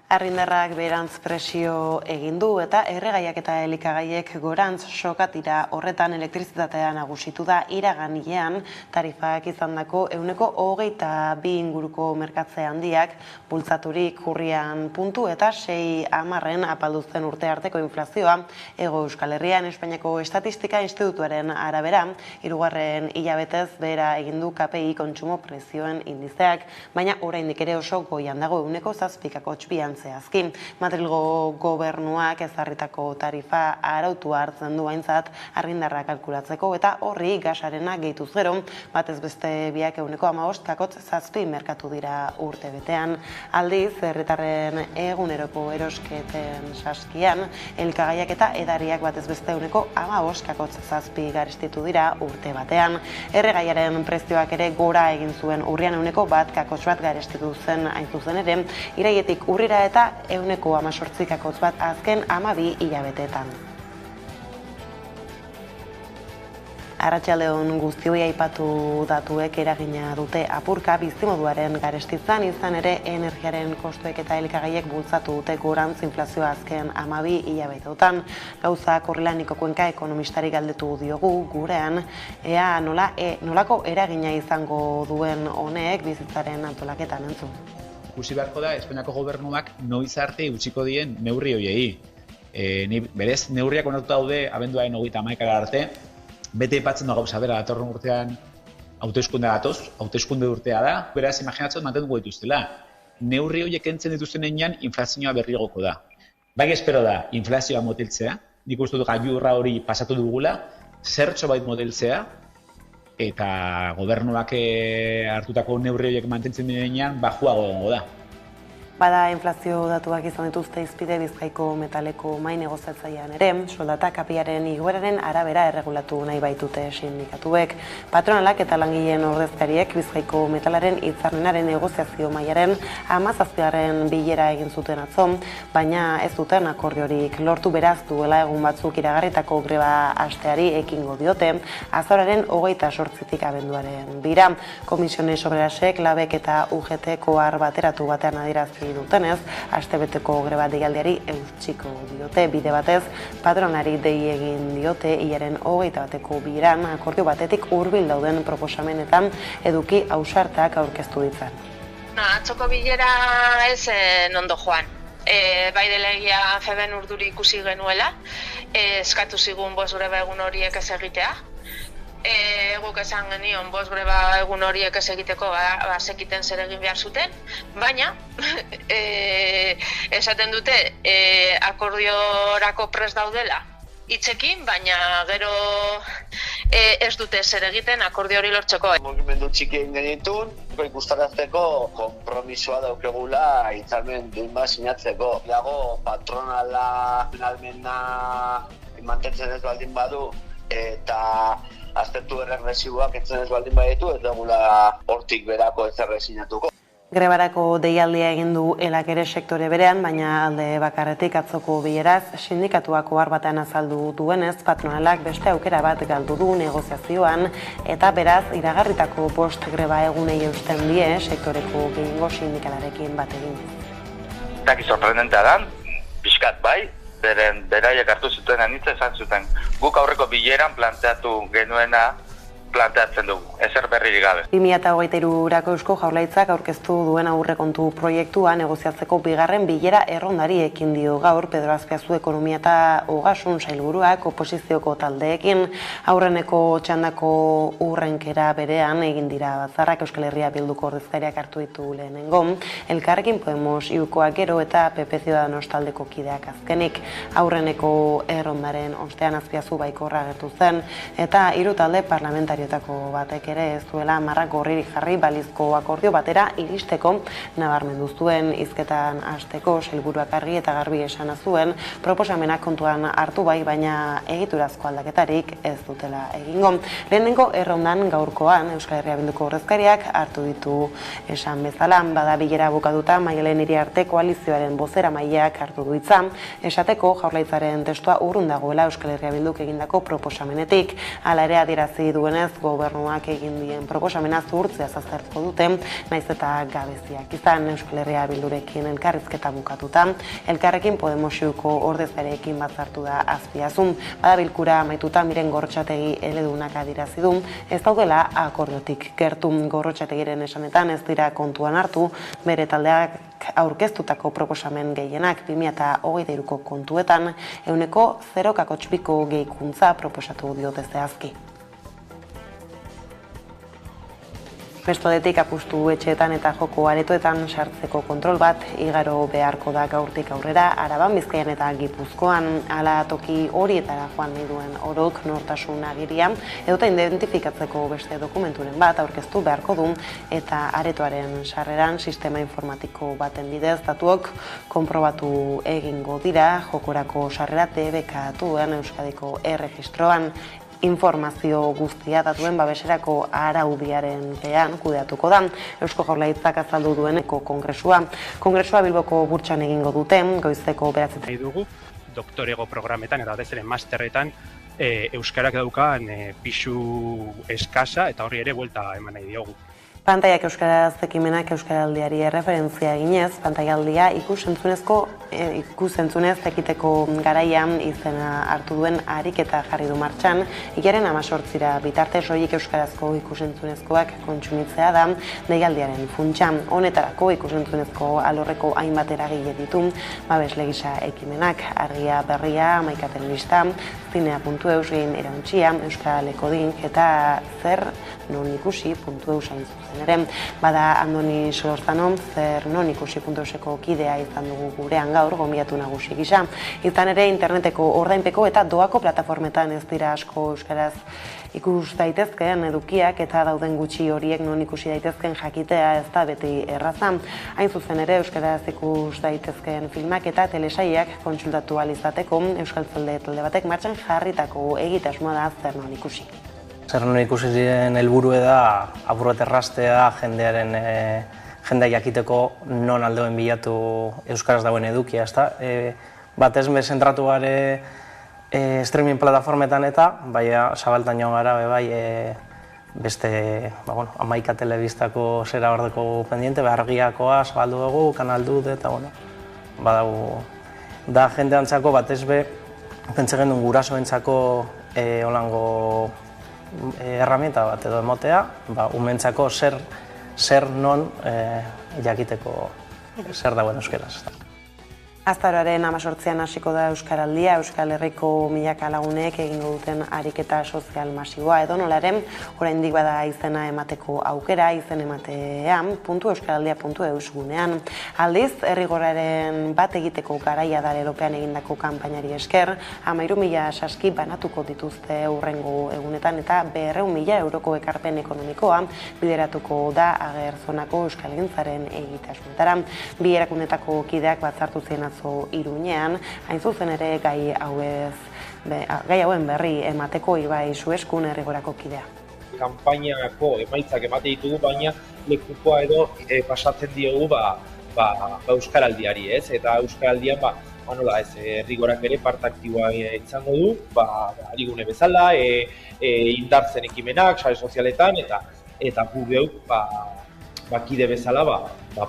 Argindarrak beherantz presio egin du eta erregaiak eta elikagaiek gorantz sokatira. Horretan elektrizitatea nagusitu da iraganilean tarifak izandako 22 inguruko merkatze handiak bultzaturik urrian puntu eta 6,10 apalduzen urte arteko inflazioa. Hego Euskal Herrian Espainiako Estatistika Institutuaren arabera, hirugarren hilabetez behera egin du KPI kontsumo prezioen indizeak, baina oraindik ere oso goian dago 7,2 zehazki. Madrilgo gobernuak ezarritako tarifa arautu hartzen du aintzat argindarra kalkulatzeko eta horri gasarena gehituz gero, batez beste biak 15,7 merkatu dira urte betean. Aldiz, herritarren eguneroko erosketen saskian, elikagaiak eta edariak batez beste 15,7 garestitu dira urte batean. Erregaiaren prezioak ere gora egin zuen urrian 1,1 garestitu zen hain zuzen ere, iraietik urrira eta 18,1 azken 12 hilabeteetan. Arratsalde-on guztioi, aipatu datuek eragina dute apurka bizimoduaren garestitzan, izan ere energiaren kostuek eta elikagaiek bultzatu dute gorantz inflazioa azken 12 hilabeteotan. Gauzak horrela Niko Kuenka ekonomistari galdetu diogu gurean, ea nolako eragina izango duen honek bizitzaren antolaketan entzun. Ikusi beharko da, Espainiako gobernuak noiz arte utziko dien neurri horiei. Berez, neurriak onartuta daude abenduaren 31 arte, bete aipatzen da gauza bera datorren urtean hauteskunde gatoz, hauteskunde urtea da, beraz imaginatzen mantenduko dituztela. Neurri horiek kentzen dituzten heinean inflazioa berrigoko da. Bai espero da inflazioa moteltzea, nik uste dut gailurra hori pasatu dugula, zertxo bait moteltzea, eta gobernuak hartutako neurri horiek mantentzen direnean bajuago egongo da. Bada inflazio datuak izan dituzte hizpide Bizkaiko metaleko mahai negoziatzailean ere, soldata kapiaren igoeraren arabera erregulatu nahi baitute sindikatuek. Patronalak eta langileen ordezkariek Bizkaiko metalaren hitzarmenaren negoziazio mailaren 17. bilera egin zuten atzo, baina ez duten akordiorik lortu, beraz duela egun batzuk iragarritako greba hasteari ekingo diote, azaroaren 28 abenduaren bira. Komisiones Obrerasek, Labek eta UGT kohar bateratu batean adierazi dutenez, astebeteko greba deialdiari eutsiko diote. Bide batez, patronari dei egin diote hilaren 21 bileran akordio batetik hurbil dauden proposamenetan eduki ausartak aurkeztu ditzan. Atzoko bilera ez ondo joan. Bai delegia feben urduri ikusi genuela, eskatu zigun 5 greba egun horiek ez egitea. Guk esan genion 5 greba egun horiek ez egiteko zekiten zer egin behar zuten, baina esaten dute akordiorako prest daudela hitzekin, baina gero ez dute zer egiten akordio hori lortzeko. Mugimendu txiki egin genitun, ikustarazteko konpromisoa daukegula hitzarmen duin bat sinatzeko. Dago patronala finalmena mantentzen ez baldin badu eta aztertu erregresiboak entzen ez baldin baditu, ez dugula hortik berako ez erresinatuko. Grebarako deialdia egin du elak ere sektore berean, baina alde bakarretik atzoko bileraz, sindikatuak ohar batean azaldu duenez, patronalak beste aukera bat galdu du negoziazioan, eta beraz, iragarritako 5 greba egunei eusten die sektoreko gehiengo sindikalarekin bat egin. Taki sorprendentea da, pixkat bai, beraiek hartu zuten anitza esan zuten. Guk aurreko bileran planteatu genuena planteatzen dugu, ezer berririk gabe. 2023 Eusko Jaurlaritzak aurkeztu duen aurrekontu proiektua negoziatzeko bigarren bilera errondari ekin dio gaur Pedro Azpiazu ekonomia eta ogasun sailburuak oposizioko taldeekin. Aurreneko txandako urrenkera berean egin dira batzarrak, Euskal Herria Bilduko ordezkariak hartu ditu lehenengo, Elkarrekin Podemos iukoak gero eta PP Ciudadanos taldeko kideak azkenik. Aurreneko errondaren ostean Azpiazu baikorra agertu zen eta 3 talde parlamentario batek ere ez duela marrak gorririk jarri balizko akordio batera iristeko nabarmendu zuen. Hizketan hasteko sailburuak argi eta garbi esana zuen proposamenak kontuan hartu bai, baina egiturazko aldaketarik ez dutela egingo. Lehenengo errondan gaurkoan Euskal Herria Bilduko ordezkariak hartu ditu esan bezala, bada bilera bukatuta Maialen Iriarte koalizioaren bozeramaileak hartu du hitza, esateko Jaurlaritzaren testua urrun dagoela Euskal Herria Bilduk egindako proposamenetik. Hala ere adierazi duenez gobernuak egin dien proposamena zuhurtzea aztertuko dute, naiz eta gabeziak izan Euskal Herria Bildurekin elkarrizketa bukatuta, Elkarrekin Podemosiuko ordezkarekin batzartu da Azpiazun. Bada bilkura amaituta Miren Gorrotxategi eledunak adierazi du, ez daudela akordiotik gertu. Gorrotxategiren esanetan ez dira kontuan hartu bere taldeak aurkeztutako proposamen gehienak 2023ko kontuetan 0,2ko gehikuntza proposatu diote zehazki. Bestaldetik apustu etxeetan eta joko aretoetan sartzeko kontrol bat igaro beharko da gaurtik aurrera Araban, Bizkaian eta Gipuzkoan. Hala toki horietara joan nahi duen orok nortasun agiria edota identifikatzeko beste dokumenturen bat aurkeztu beharko du eta aretoaren sarreran sistema informatiko baten bidez datuok konprobatu egingo dira jokorako sarrera debekatuen Euskadiko erregistroan. Informazio guztia datuen babeserako araudiaren pean kudeatuko da. Eusko Jaurlaritzak azaldu dueneko kongresua. Kongresua Bilboko Burtsan egingo dute, goizeko 9:00 nahi dugu, doktorego programetan eta batez ere masterretan euskarak daukan pisu eskasa eta horri ere buelta eman nahi diogu. Pantaiak euskaraz ekimenak euskaraldiari erreferentzia eginez, pantaialdia ikusentzunez ekiteko garaian izena hartu duen ariketa jarri du martxan, hilaren 18 bitarte soilik euskarazko ikusentzunezkoak kontsumitzea da deialdiaren funtsa. Honetarako ikusentzunezko alorreko hainbat eragile ditu, babesle gisa ekimenak, Argia Berria, Hamaika Telebista, Zinea.eus, Game Erauntxia, Euskal Ekodink eta Zer Non Ikusi.eus hain zuzen ere. Bada Andoni Solorzano, Zer Non Ikusi.euseko kidea izan dugu gurean gaur, gonbidatu nagusi gisa. Izan ere interneteko ordainpeko eta doako plataformetan ez dira asko euskaraz ikus daitezkeen edukiak eta dauden gutxi horiek non ikusi daitezkeen jakitea ez da beti erraza. Hain zuzen ere euskaraz ikus daitezkeen filmak eta telesaiak kontsultatu ahal izateko Euskaltzalde talde batek martxan jarritako egitasmoa da Zer Non Ikusi. Zer Non Ikusi ziren helburua da apur bat erraztea jendea jakiteko non aldeuen bilatu euskaraz dagoen edukia, ezta? Batez be zentratu gare streaming plataformetan eta baina zabaltan joan gara beste Hamaika Telebistako zera ordeko pendiente, Argiakoa zabaldu dugu, Kanal Dud eta badago da jendeantzako batez be pentsa genuen gurasoentzako holango herramienta bat edo emotea, umentzako zer non jakiteko zer dagoen euskeraz. Azaroaren 18an hasiko da Euskaraldia, Euskal Herriko milaka lagunek egingo duten ariketa sozial masiboa edonolaren, oraindik bada izena emateko aukera, izen ematean, .euskaraldia.eus gunean. Aldiz, herrigorraren bat egiteko garaia da lelopean egindako kanpainari esker, 13.000 saski banatuko dituzte hurrengo egunetan eta 200.000 euroko ekarpen ekonomikoa bideratuko da agerzonako euskalgintzaren egitasmoetara. Bi erakundetako kideak batzartu ziren Iruñean, hain zuzen ere gai hauen berri emateko Ibai Sueskun herrigorako kidea. Kanpainako emaitzak emate ditugu, baina lekukoa edo pasatzen diogu euskaraldiari, ez? Eta euskaraldian herrigorak ere parte aktiboa izango du, arigune bezala, indartzen ekimenak, sare sozialetan eta gu geuk kide bezala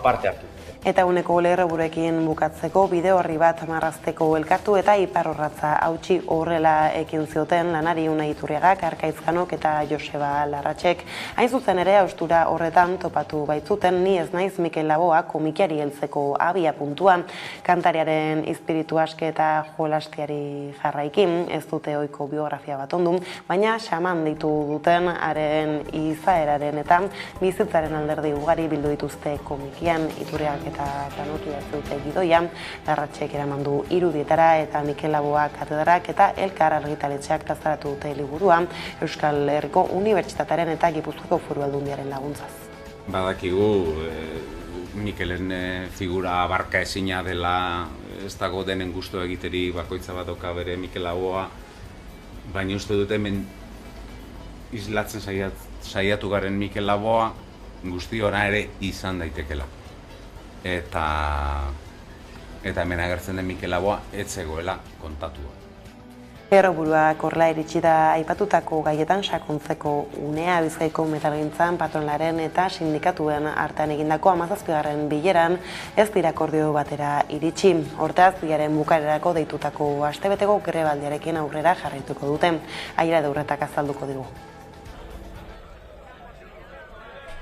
parte hartu. Eta eguneko lerroburekin bukatzeko bideo horri bat marrazteko elkartu eta iparrorratza hautsi horrela ekin zioten lanari Unai Iturriagak, Arkaizkanok eta Joseba Larratxek. Hain zuzen ere haustura horretan topatu baitzuten Ni ez naiz Mikel Laboa komikiari heltzeko abia puntua. Kantariaren espiritu aske eta jolastiari jarraikin, ez dute ohiko biografia bat ondu, baina xaman ditu duten haren izaeraren eta bizitzaren alderdi ugari bildu dituzte komikian. Iturriagak eta Kanoki zute gidoia, Larratxek eraman du irudietara eta Mikel Laboa katedrak eta Elkar argitaletxeak plazaratu dute liburua Euskal Herriko Unibertsitatearen eta Gipuzkoako Foru Aldundiaren laguntzaz. Badakigu Mikelen figura abarka ezina dela, ez dago denen gustu egiteri bakoitza bat dauka bere Mikel Laboa, baina uste dut hemen islatzen saiatu garen Mikel Laboa guzti ora ere izan daitekela. Eta hemen agertzen den Mikel Laboa ez zegoela kontatua. Erroburuak horrela iritsi da aipatutako gaietan sakontzeko unea. Bizkaiko metalgintzan patronalaren eta sindikatuen artean egindako 17. bileran ez dira akordio batera iritsi. Hortaz, bilaren bukarerako deitutako astebeteko grebaldiarekin aurrera jarraituko dute. Aira Deurretak azalduko digu.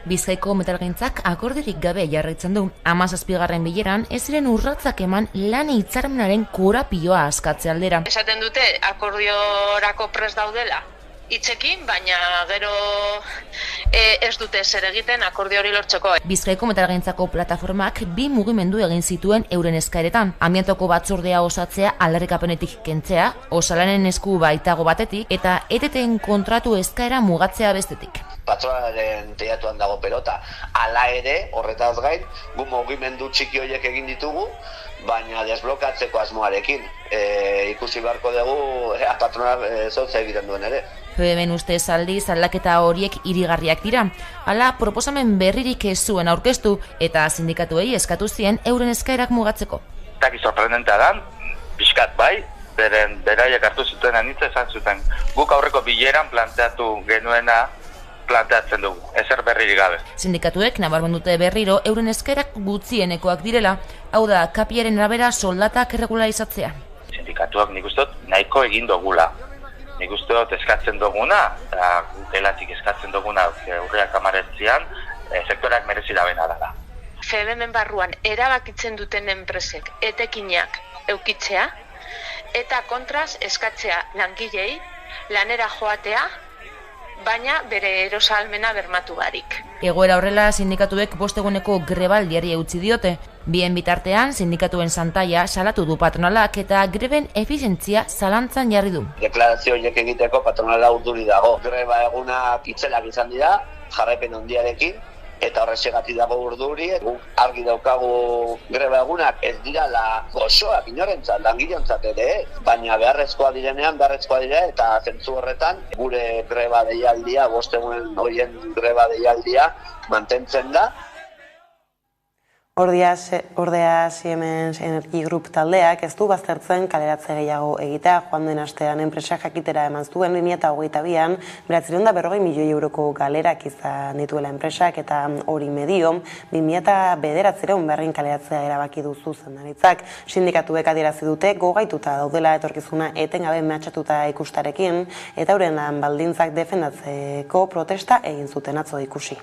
Bizkaiko metalgintzak akordiorik gabe jarraitzen du. 17. bileran ez ziren urratsak eman lan hitzarmenaren korapioa askatze aldera. Esaten dute akordiorako prest daudela hitzekin, baina gero ez dute zer egiten akordio hori lortzeko. Bizkaiko metalgintzako plataformak 2 mugimendu egin zituen euren eskaeretan. Amiantoko batzordea osatzea aldarrikapenetik kentzea, osalanen esku baitago batetik eta eteten kontratu eskaera mugatzea bestetik. Patronalaren teiatuan dago pelota. Hala ere, horretaz gain, gu mugimendu txiki horiek egin ditugu, baina desblokatzeko asmoarekin. Ikusi beharko dugu patronal zotza egiten duen ere. Hemen ustez aldiz aldaketa horiek irigarriak dira. Hala, proposamen berririk ez zuen aurkeztu eta sindikatuei eskatu zien euren eskaerak mugatzeko. Taki sorprendentea da, pixkat bai, beraiek hartu zuten anitza esan zuten. Guk aurreko bileran planteatu genuena planteatzen dugu, ezer berririk gabe. Sindikatuek nabarmendute berriro euren eskaerak gutxienekoak direla, hau da, kapiaren arabera soldatak erregularizatzea. Sindikatuak nik uste dut nahiko egin dugula. Nik uste dut eskatzen duguna, eta gelatik eskatzen duguna urriak amaretzian, sektorak merezi dabena dela. FEBEMen barruan erabakitzen duten enpresek etekinak eukitzea, eta kontraz eskatzea langilei lanera joatea, baina bere erosalmena bermatu barik. Egoera horrela sindikatuek 5 eguneko grebaldiari eutzi diote. Bien bitartean sindikatuen santaia salatu du patronalak eta greben efizientzia zalantzan jarri du. Deklarazio horiek egiteko patronala urduri dago. Greba egunak itzelak izan dira, jarraipen handiarekin, eta horrexegatik dago urduri. Guk argi daukagu greba egunak ez dirala gozoak inorentzat, langileentzat ere, baina beharrezkoa direnean beharrezkoa dira eta zentzu horretan gure greba deialdia, 5 egunen horien greba deialdia mantentzen da. Ordea Siemens Energy Group taldeak ez du baztertzen kaleratze gehiago egitea. Joan den astean enpresa jakitera eman zuen 2022an 940 milioi euroko galerak izan dituela enpresak eta hori medio 2009 berrin kaleratzea erabaki du zuzendaritzak. Sindikatuek adierazi dute gogaituta daudela etorkizuna etengabe mehatxatuta ikustarekin eta euren baldintzak defendatzeko protesta egin zuten atzo ikusi.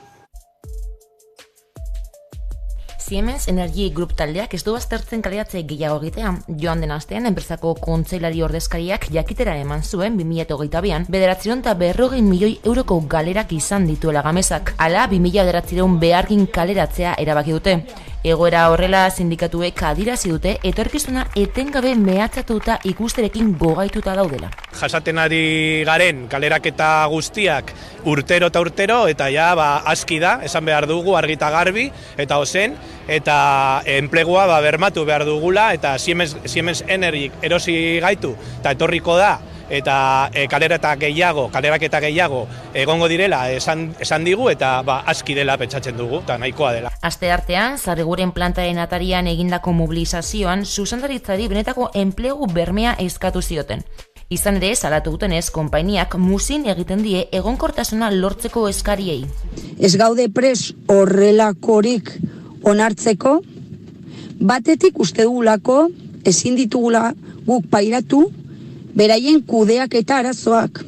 Siemens Energy Group taldeak ez du baztertzen kaleratze gehiago egitea. Joan den astean enpresako kontseilari ordezkariak jakitera eman zuen 2022an 940 milioi euroko galerak izan dituela Gamesak. Hala 2009 behargin kaleratzea erabaki dute. Egoera horrela sindikatuek adierazi dute etorkizuna etengabe mehatxatuta ikusterekin gogaituta daudela. Jasaten ari garen kaleraketa guztiak urtero eta ja aski da, esan behar dugu argi eta garbi eta ozen, eta enplegua bermatu behar dugula eta Siemens Energy erosi gaitu eta etorriko da eta kaleraketa gehiago egongo direla esan digu eta aski dela pentsatzen dugu eta nahikoa dela. Asteartean, Zarriguren plantaren atarian egindako mobilizazioan zuzendaritzari benetako enplegu bermea eskatu zioten. Izan ere, salatu dutenez, konpainiak muzin egiten die egonkortasuna lortzeko eskariei. Ez gaude pres horrelakorik onartzeko, batetik uste dugulako ezin ditugula guk pairatu beraien kudeak eta arazoak.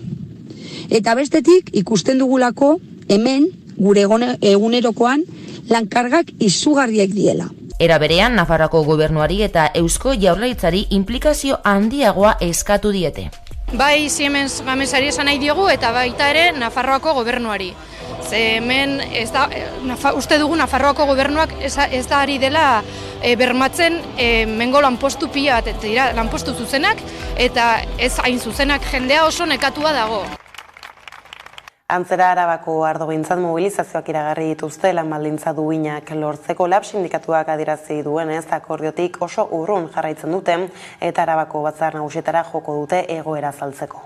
Eta bestetik ikusten dugulako hemen gure egunerokoan lankargak izugarriak diela. Era berean, Nafarroako gobernuari eta Eusko Jaurlaritzari inplikazio handiagoa eskatu diete. Bai Siemens Gamesari esan nahi diogu eta baita ere Nafarroako gobernuari. Ze hemen uste dugu Nafarroako gobernuak ez da ari dela bermatzen mengo lanpostu pila bat, dira lanpostu zuzenak eta ez hain zuzenak, jendea oso nekatua dago. Antzera Arabako ardogintzat mobilizazioak iragarri dituzte lan baldintza duinak lortzeko. Lab sindikatuak adierazi duenez akordiotik oso urrun jarraitzen dute eta Arabako batzar nagusietara joko dute egoera azaltzeko.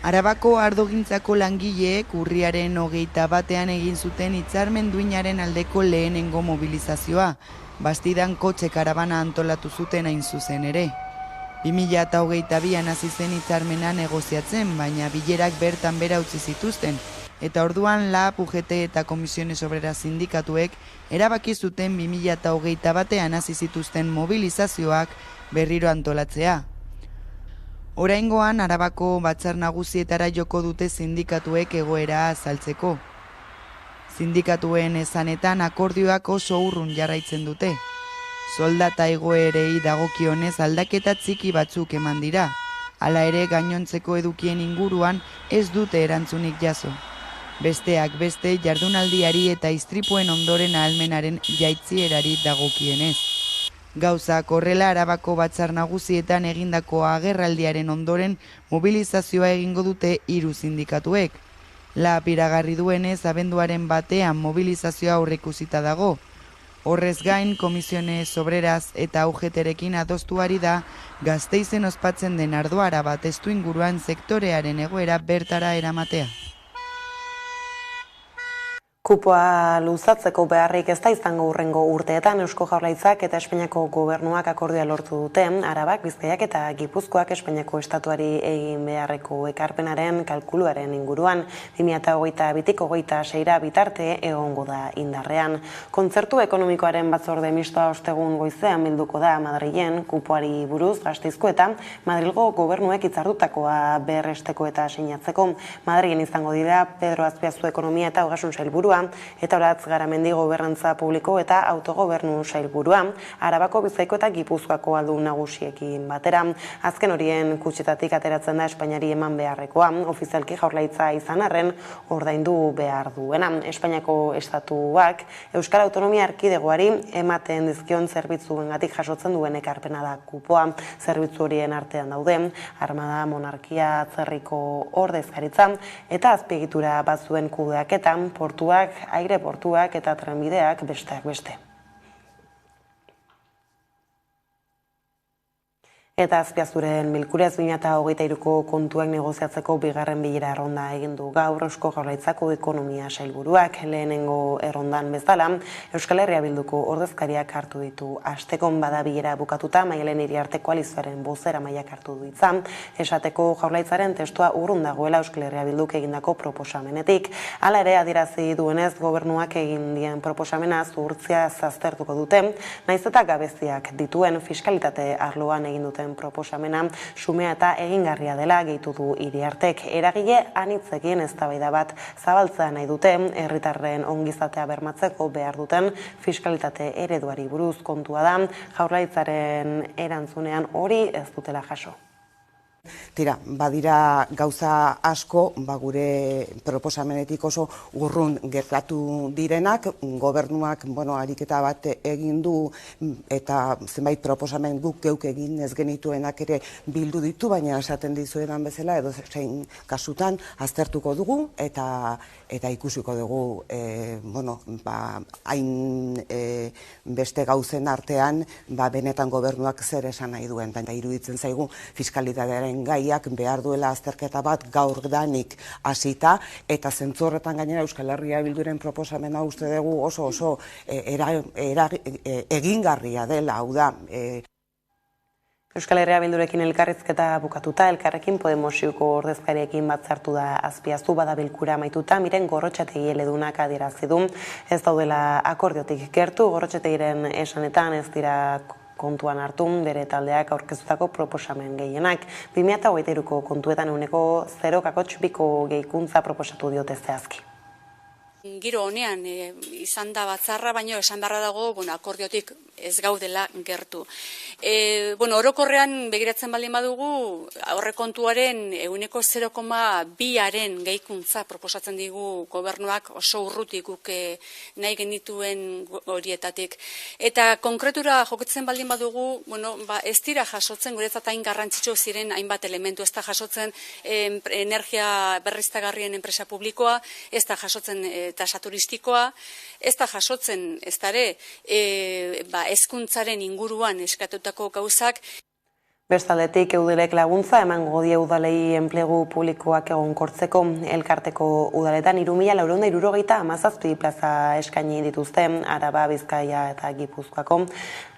Arabako ardogintzako langileek urriaren 21ean egin zuten hitzarmen duinaren aldeko lehenengo mobilizazioa. Bastidan kotxe karabana antolatu zuten hain zuzen ere. 2022an hasi zen hitzarmena negoziatzen, baina bilerak bertan bera utzi zituzten, eta orduan LAB, UGT eta Komisiones Obreras sindikatuek erabaki zuten 2021an hasi zituzten mobilizazioak berriro antolatzea. Oraingoan Arabako Batzar Nagusietara joko dute sindikatuek egoera azaltzeko. Sindikatuen esanetan akordioak oso urrun jarraitzen dute. Soldata igoerei dagokionez aldaketa txiki batzuk eman dira. Hala ere gainontzeko edukien inguruan ez dute erantzunik jaso. Besteak beste jardunaldiari eta istripuen ondoren ahalmenaren jaitzierari dagokienez. Gauzak horrela Arabako Batzar Nagusietan egindako agerraldiaren ondoren mobilizazioa egingo dute 3 sindikatuek. LAB iragarri duenez abenduaren batean mobilizazioa aurreikusita dago. Horrez gain, Komisiones Obreras eta UGT-rekin adostuari da Gasteizen ospatzen den Ardoa Araba testuinguruan sektorearen egoera bertara eramatea. Kupoa luzatzeko beharrik ez da izango hurrengo urteetan Eusko Jaurlaritzak eta Espainiako gobernuak akordioa lortu dute. Arabak, Bizkaiak eta Gipuzkoak Espainiako estatuari egin beharreko ekarpenaren kalkuluaren inguruan 2022tik 2026 bitarte egongo da indarrean. Kontzertu ekonomikoaren batzorde mistoa ostegun goizean bilduko da Madrilen kupoari buruz Gasteizko eta Madrilgo gobernuek hitzardutakoa berresteko eta sinatzeko. Madrilen izango dira Pedro Azpiazu ekonomia eta ogasun sailburua eta Olatz Garamendi gobernantza publiko eta autogobernu sailburua, Arabako, Bizkaiko eta Gipuzkoako aldun nagusiekin batera. Azken horien kutxetatik ateratzen da Espainiari eman beharrekoa, ofizialki Jaurlaritza izan arren ordaindu behar duena. Espainiako estatuak Euskal Autonomia Erkidegoari ematen dizkion zerbitzuengatik jasotzen duen ekarpena da kupoa. Zerbitzu horien artean daude armada, monarkia, atzerriko ordezkaritza eta azpiegitura batzuen kudeaketan, portuak, aireportuak eta trenbideak besteak beste. Eta Azpiazuren bilkurez 2023ko kontuak negoziatzeko bigarren bilera erronda egin du gaur Eusko Jaurlaritzako ekonomia sailburuak. Lehenengo errondan bezala, Euskal Herria Bilduko ordezkariak hartu ditu astekon bada bilera bukatuta, Maialen Iriarte koalizioaren bozeramaileak hartu du hitza. Esateko Jaurlaritzaren testua urrun dagoela Euskal Herria Bilduk egindako proposamenetik. Hala ere adierazi duenez gobernuak egin dien proposamena zuhurtzia aztertuko dute, nahiz eta gabeziak dituen fiskalitate arloan egin duten proposamena xumea eta egingarria dela gehitu du Iriartek. Eragile anitzekin eztabaida bat zabaltzea nahi dute, herritarren ongizatea bermatzeko behar duten fiskalitate ereduari buruz kontua da, Jaurlaritzaren erantzunean hori ez dutela jaso. Tira, badira gauza asko, gure proposamenetik oso urrun gertatu direnak, gobernuak, ariketa bat egin du eta zenbait proposamen guk geuk egin ez genituenak ere bildu ditu, baina esaten dizuedan bezala edo zein kasutan aztertuko dugu eta ikusiko dugu hain beste gauzen artean benetan gobernuak zer esan nahi duen. Eta iruditzen zaigu fiskalitatearen gaiak behar duela azterketa bat gaur danik hasita eta zentzu horretan gainera Euskal Herria Bilduren proposamena uste dugu oso egingarria dela, hau da. Euskal Herria Bildurekin elkarrizketa bukatuta, Elkarrekin Podemosiko ordezkariekin batzartu da Azpiazu bada bilkura amaituta, Miren Gorrotxategi eledunak adierazi du. Ez daudela akordiotik gertu, Gorrotxategiren esanetan ez dira kontuan hartu bere taldeak aurkeztutako proposamen gehienak. 2023ko kontuetan 0,2ko gehikuntza proposatu diote zehazki. Giro honean izan da batzarra, baina esan beharra dago akordiotik ez gaudela gertu. Orokorrean begiratzen baldin badugu, aurrekontuaren 0,2aren gehikuntza proposatzen digu gobernuak oso urrutik guk nahi genituen horietatik. Eta konkretura jokitzen baldin badugu, ez dira jasotzen guretzat hain garrantzitsu ziren hainbat elementu, ez da jasotzen energia berriztagarrien enpresa publikoa, ez da jasotzen tasa turistikoa, ez da jasotzen, ez dare, hezkuntzaren inguruan eskatutako gauzak. Bestaldetik eudelek laguntza emango die udalei enplegu publikoak egonkortzeko. Elkarteko udaletan 3.467 plaza eskaini dituzte Araba, Bizkaia eta Gipuzkoako.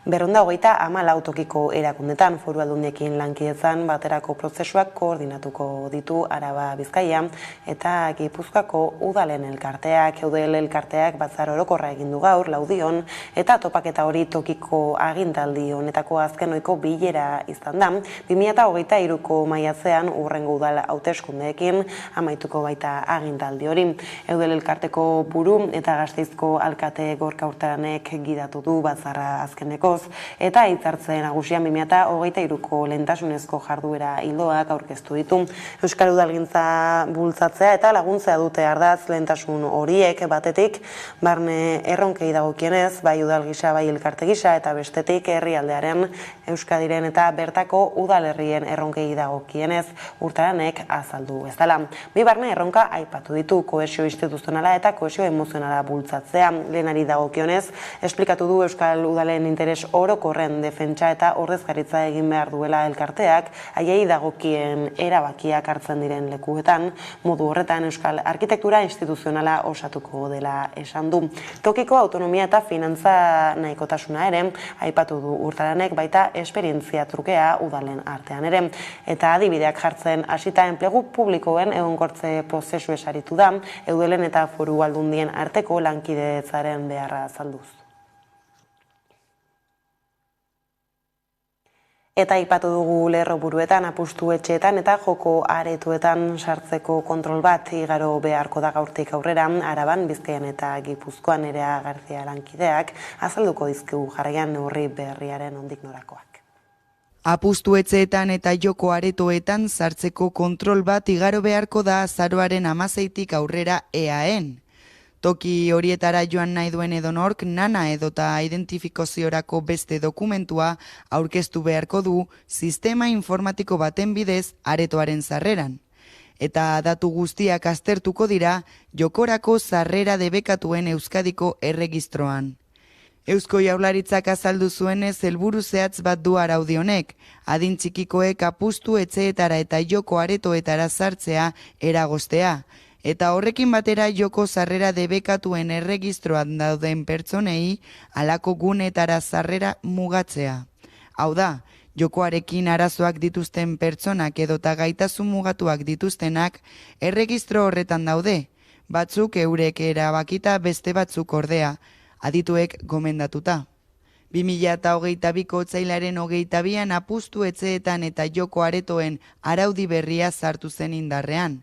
234 tokiko erakundetan foru aldundiekin lankidetzan baterako prozesuak koordinatuko ditu Araba, Bizkaia eta Gipuzkoako udalen elkarteak. Eudel elkarteak batzar orokorra egin du gaur Laudion eta topaketa hori tokiko agintaldi honetako azkenoiko bilera izan da. 2023ko maiatzean urrengo udal hauteskundeekin amaituko baita agintaldi hori. Eudel elkarteko buru eta Gasteizko alkate Gorka Urtaranek gidatu du batzarra azkenekoz eta hitzartze nagusian 2023ko lehentasunezko jarduera ildoak aurkeztu ditu. Euskal udalgintza bultzatzea eta laguntzea dute ardatz lehentasun horiek, batetik barne erronkei dagokienez, bai udal gisa, bai elkarte gisa, eta bestetik herrialdearen, Euskadiren eta bertako udalerrien erronkei dagokienez Urtaranek azaldu bezala. Bi barne erronka aipatu ditu, kohesio instituzionala eta kohesio emozionala bultzatzea. Lehenari dagokionez, esplikatu du Euskal Udalen interes orokorren defentsa eta ordezkaritza egin behar duela elkarteak, haiei dagokien erabakiak hartzen diren lekuetan, modu horretan Euskal arkitektura instituzionala osatuko dela esan du. Tokiko autonomia eta finantza nahikotasuna ere, aipatu du Urtaranek, baita esperientzia trukea udalen artean ere. Eta adibideak jartzen hasita enplegu publikoen egonkortze prozesu esaritu da, Eudelen eta foru aldundien arteko lankidetzaren beharra azalduz. Eta aipatu dugu lerroburuetan, apustu etxeetan eta joko aretoetan sartzeko kontrol bat igaro beharko da gaurtik aurrera. Araban, Bizkaian eta Gipuzkoan Nerea Garzia lankideak azalduko dizkigu jarraian neurri berriaren ondik norakoak. Apustu etxeetan eta joko aretoetan sartzeko kontrol bat igaro beharko da azaroaren 16tik aurrera EAEn. Toki horietara joan nahi duen edonork nana edota identifikaziorako beste dokumentua aurkeztu beharko du sistema informatiko baten bidez aretoaren sarreran. Eta datu guztiak aztertuko dira jokorako sarrera debekatuen Euskadiko erregistroan. Eusko Jaurlaritzak azaldu zuenez helburu zehatz bat du araudi honek, adin txikikoek apustu etxeetara eta joko aretoetara sartzea eragoztea, eta horrekin batera joko sarrera debekatuen erregistroan dauden pertsonei halako gunetara sarrera mugatzea. Hau da, jokoarekin arazoak dituzten pertsonak edota gaitasun mugatuak dituztenak erregistro horretan daude, batzuk eurek erabakita beste batzuk ordea, adituek gomendatuta. 2022ko otsailaren 22an apustu etxeetan eta joko aretoen araudi berria sartu zen indarrean.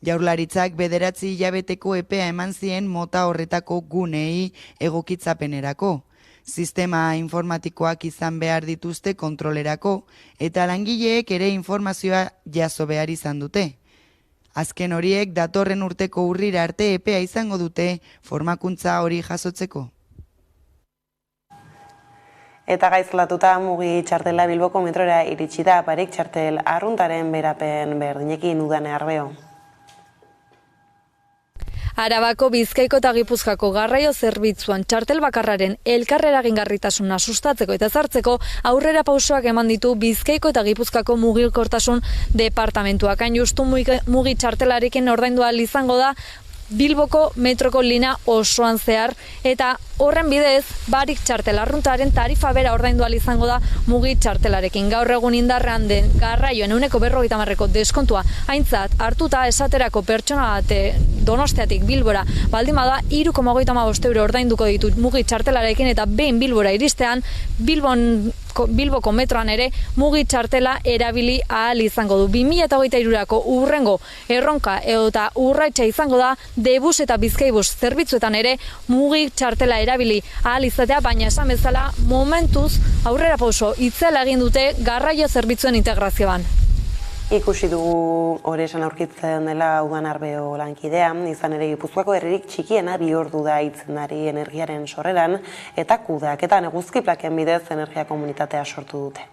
Jaurlaritzak 9 hilabeteko epea eman zien mota horretako gunei egokitzapenerako. Sistema informatikoak izan behar dituzte kontrolerako eta langileek ere informazioa jaso behar izan dute. Azken horiek datorren urteko urrira arte epea izango dute formakuntza hori jasotzeko. Eta gaizlatuta mugi txartela Bilboko metrora iritsi da, barik txartel arruntaren berapen berdinekin Udane Arbeo. Arabako, Bizkaiko eta Gipuzkoako garraio zerbitzuan txartel bakarraren elkarreragingarritasuna sustatzeko eta zartzeko aurrera pausoak eman ditu Bizkaiko eta Gipuzkoako mugikortasun departamentuak. Hain justu mugi txartelarekin ordaindua izango da Bilboko metroko linea osoan zehar eta horren bidez barik txartel arruntaren tarifa bera ordaindu izango da mugi txartelarekin. Gaur egun indarrean den garraioen 50% deskontua aintzat hartuta esaterako pertsona bat Donostiatik Bilbora baldin bada 3,35 euro ordainduko ditu mugi txartelarekin eta behin Bilbora iristean Bilboko metroan ere mugi txartela erabili ahal izango du. 2023ko urrengo erronka eta urraitza izango da Debus eta Bizkaibus zerbitzuetan ere mugi txartela erabili ahal izatea, baina esan bezala momentuz aurrera pauso itzela egin dute garraio zerbitzuen integrazioan. Ikusi dugu hori esan aurkitzen dela Udane Arbeo lankidea, izan ere Gipuzkoako herririk txikiena bihurtu da itzenari energiaren sorreran eta kudeaketan eguzki plaken bidez energia komunitatea sortu dute.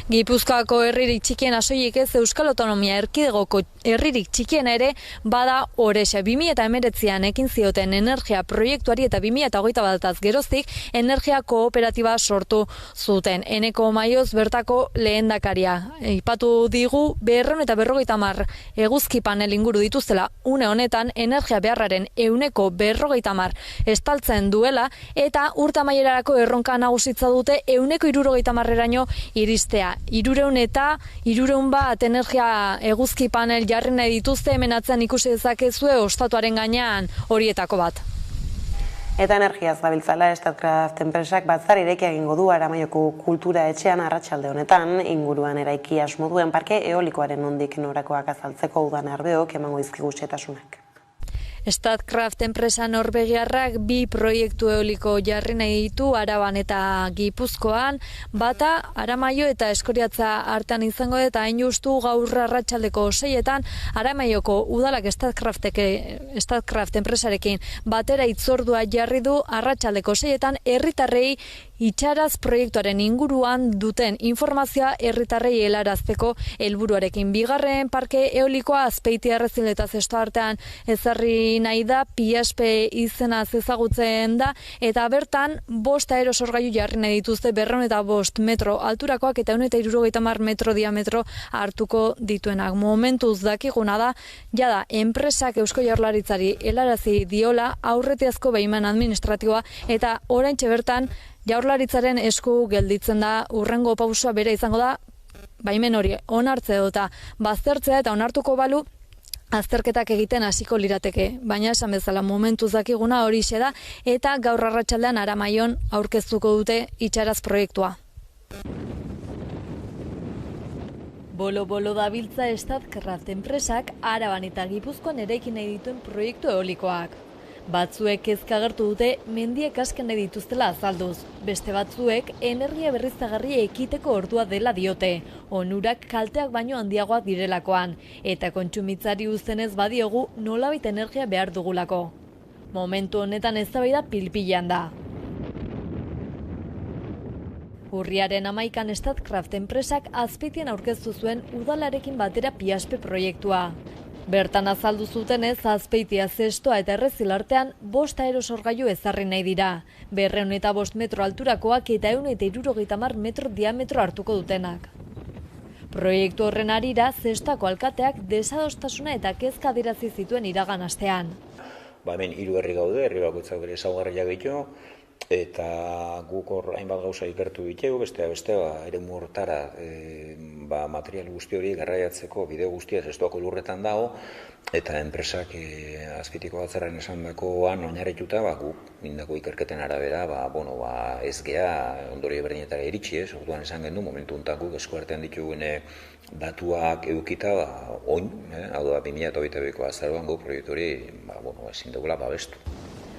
Gipuzkoako herririk txikiena soilik ez, Euskal Autonomia Erkidegoko herririk txikiena ere bada Orexa. 2019an ekin zioten energia proiektuari eta 2021 geroztik energia kooperatiba sortu zuten. Eneko Maioz bertako lehendakaria. Aipatu digu 250 eguzki panel inguru dituztela une honetan energia beharraren 150 estaltzen duela eta urte amaierarako erronka nagusitza dute 160eraino iristea. 300 eta 300 energia eguzki panel jarri nahi dituzte, hemen atzean ikusi dezakezue ostatuaren gainean horietako bat. Eta energiaz gabiltzala, Statkraft enpresak batzar irekia egingo du Aramaioko kultura etxean arratsalde honetan, inguruan eraiki asmo duen parke eolikoaren nondik norakoak azaltzeko udan arbeok emango dizkigu xehetasunak. Statkraft enpresa norvegiarrak 2 proiektu eoliko jarri nahi ditu Araban eta Gipuzkoan, bata Aramaio eta Eskoriatza artean izango eta hain justu gaur arratsaldeko 6etan Aramaioko udalak Statkraft enpresarekin batera hitzordua jarri du arratsaldeko 6etan herritarrei itxaraz proiektuaren inguruan duten informazioa herritarrei helarazteko helburuarekin. Bigarren parke eolikoa Azpeitia Errezil eta Zesto artean ezarri nahi da, PSP izenaz ezagutzen da, eta bertan 5 aerosorgailu jarri nahi dituzte 205 metro alturakoak eta 170 metro diametro hartuko dituenak. Momentuz dakiguna da, jada enpresak Eusko Jaurlaritzari helarazi diola aurretiazko baimen administratiboa eta oraintxe bertan Jaurlaritzaren esku gelditzen da, urrengo pausua bere izango da baimen hori onartzea eta baztertzea eta onartuko balu azterketak egiten hasiko lirateke, baina esan bezala momentuz dakiguna horixe da eta gaur arratsaldean Aramaion aurkeztuko dute itxaraz proiektua. Bolo dabiltza Statkraft enpresak Araban eta Gipuzkoan eraiki nahi dituen proiektu eolikoak. Batzuek kezkagertu dute mendiek asken nahi dituztela azalduz. Beste batzuek energia berriztagarria ekiteko ordua dela diote. Onurak kalteak baino handiagoak direlakoan. Eta kontsumitzari uztenez badiogu nolabait energia behar dugulako. Momentu honetan eztabaida pil-pilean da. Urriaren 11an Statkraft enpresak Azpeitian aurkeztu zuen udalarekin batera PSP proiektua. Bertan azaldu zutenez, Azpeitia, Zestoa eta Errezil artean 5 aerosorgailu ezarri nahi dira. 205 metro alturakoak eta 170 metro diametro hartuko dutenak. Proiektu horren harira, Zestako alkateak desadostasuna eta kezka adierazi zituen iragan astean. Hemen 3 herri gaude, herri bakoitzak bere ezaugarriak ditu, eta guk hor hainbat gauza ikertu ditugu, beste eremu hortara material guzti hori garraiatzeko bideo guztia Zestoako lurretan dago, eta enpresak Azpeitiko batzarren esandakoan oinarrituta guk indako ikerketen arabera ez gea ondorio berdinetara iritsi, orduan esan gendu momentu honetan guk eskuartean ditugun datuak edukita oin, hau da 2022ko azaroan guk proiektu hori ezin dugula babestu.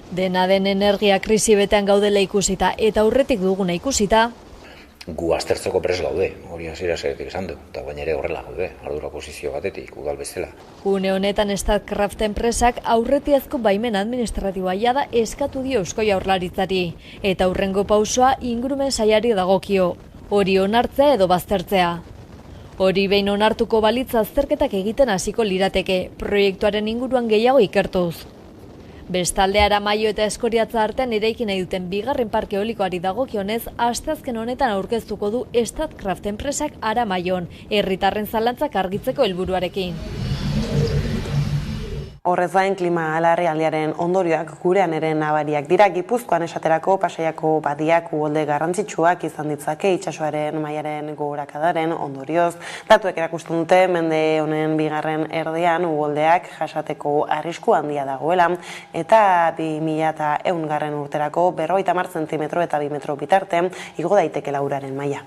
Dena den energia krisi betean gaudela ikusita eta aurretik duguna ikusita, gu aztertzeko prest gaude, hori hasieratik esan du, eta baina ere horrela gaude, ardura posizio batetik, udal bezala. Une honetan Statkraft enpresak aurretiazko baimen administratiboa jada eskatu dio Eusko Jaurlaritzari, eta hurrengo pausoa ingurumen sailari dagokio, hori onartzea edo baztertzea. Hori behin onartuko balitza azterketak egiten hasiko lirateke, proiektuaren inguruan gehiago ikertuz. Bestalde Aramaio eta Eskoriatza artean eraiki nahi duten bigarren parke eolikoari dagokionez, asteazken honetan aurkeztuko du Statkraft enpresak Aramaion, herritarren zalantzak argitzeko helburuarekin. Horrez gain, klima larrialdiaren ondorioak gurean ere nabariak dira. Gipuzkoan esaterako Pasaiako badiak uholde garrantzitsuak izan ditzake itsasoaren mailaren gogorakadaren ondorioz. Datuek erakusten dute mende honen bigarren erdian uholdeak jasateko arrisku handia dagoela eta 2100 urterako 50 zentimetro eta 2 metro bitarte igo daiteke uraren maila.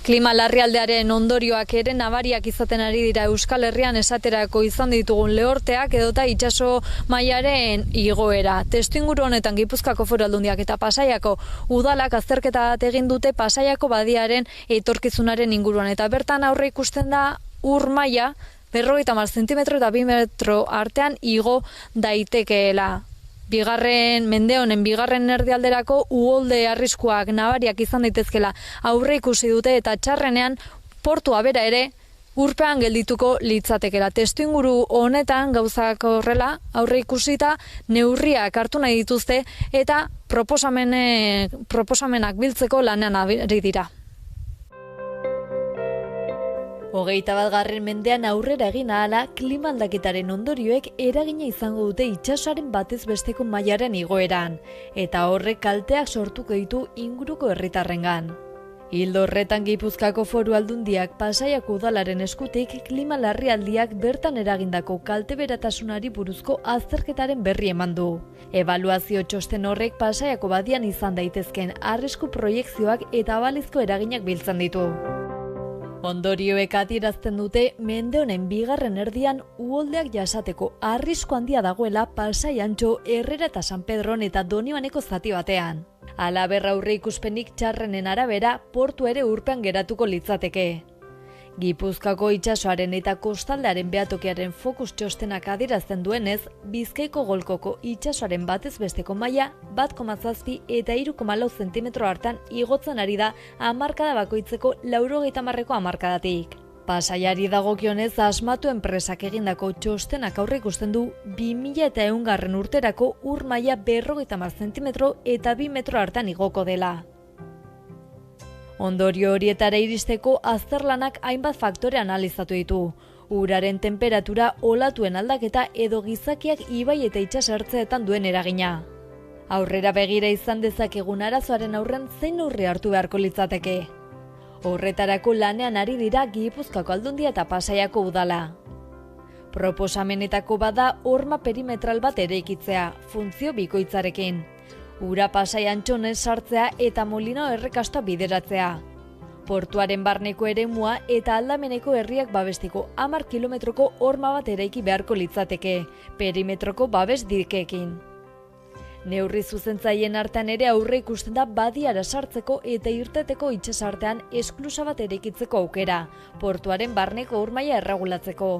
Klima larrialdearen ondorioak ere nabariak izaten ari dira Euskal Herrian esaterako izan ditugun lehorteak edota itsaso mailaren igoera. Testuinguru honetan Gipuzkoako Foru Aldundiak eta Pasaiako udalak azterketa bat egin dute Pasaiako badiaren etorkizunaren inguruan eta bertan aurre ikusten da ur maila 50 zentimetro eta 2 metro artean igo daitekeela. mende honen bigarren erdialderako uholde arriskuak nabariak izan daitezkela aurre ikusi dute eta txarrenean portua bera ere urpean geldituko litzatekela. Testuinguru honetan gauzak horrela aurre ikusita neurriak hartu nahi dituzte eta proposamenak biltzeko lanean ari dira. 21. mendean aurrera egin ahala, klima aldaketaren ondorioek eragina izango dute itsasoaren batez besteko mailaren igoeran, eta horrek kalteak sortuko ditu inguruko herritarrengan. Ildo horretan Gipuzkoako Foru Aldundiak Pasaiako udalaren eskutik klima larrialdiak bertan eragindako kalteberatasunari buruzko azterketaren berri eman du. Ebaluazio txosten horrek Pasaiako badian izan daitezken arrisku proiekzioak eta balizko eraginak biltzen ditu. Ondorioek adierazten dute mende honen bigarren erdian uholdeak jasateko arrisku handia dagoela Pasai Antxo, Herrera eta San Pedron eta Donibaneko zati batean. Halaber aurre ikuspenik txarrenen arabera portu ere urpean geratuko litzateke. Gipuzkoako itsasoaren eta kostaldearen behatokiaren fokus txostenak adierazten duenez, Bizkaiko golkoko itsasoaren batez besteko maila 1,7 eta 3,4 zentimetro hartan igotzen ari da hamarkada bakoitzeko 90ko hamarkadatik. Pasaiari dagokionez asmatu enpresak egindako txostenak aurre ikusten du 2100 urterako ur maila 50 zentimetro eta 2 metro hartan igoko dela. Ondorio horietara iristeko azterlanak hainbat faktore analizatu ditu. Uraren temperatura, olatuen aldaketa edo gizakiak ibai eta itsasertzeetan duen eragina. Aurrera begira izan dezakegun arazoaren aurren zein neurri hartu beharko litzateke. Horretarako lanean ari dira Gipuzkoako Aldundia eta Pasaiako udala. Proposamenetako bada horma perimetral bat eraikitzea, funtzio bikoitzarekin. Ura Pasai Antxonez sartzea eta Molino errekastoa bideratzea. Portuaren barneko eremua eta aldameneko herriak babestiko 10 kilometroko horma bat eraiki beharko litzateke, perimetroko babes dikeekin. Neurri zuzentzaileen artean ere aurre ikusten da badiara sartzeko eta irteteko itsasartean esklusa bat eraikitzeko aukera, portuaren barneko hormaia erregulatzeko.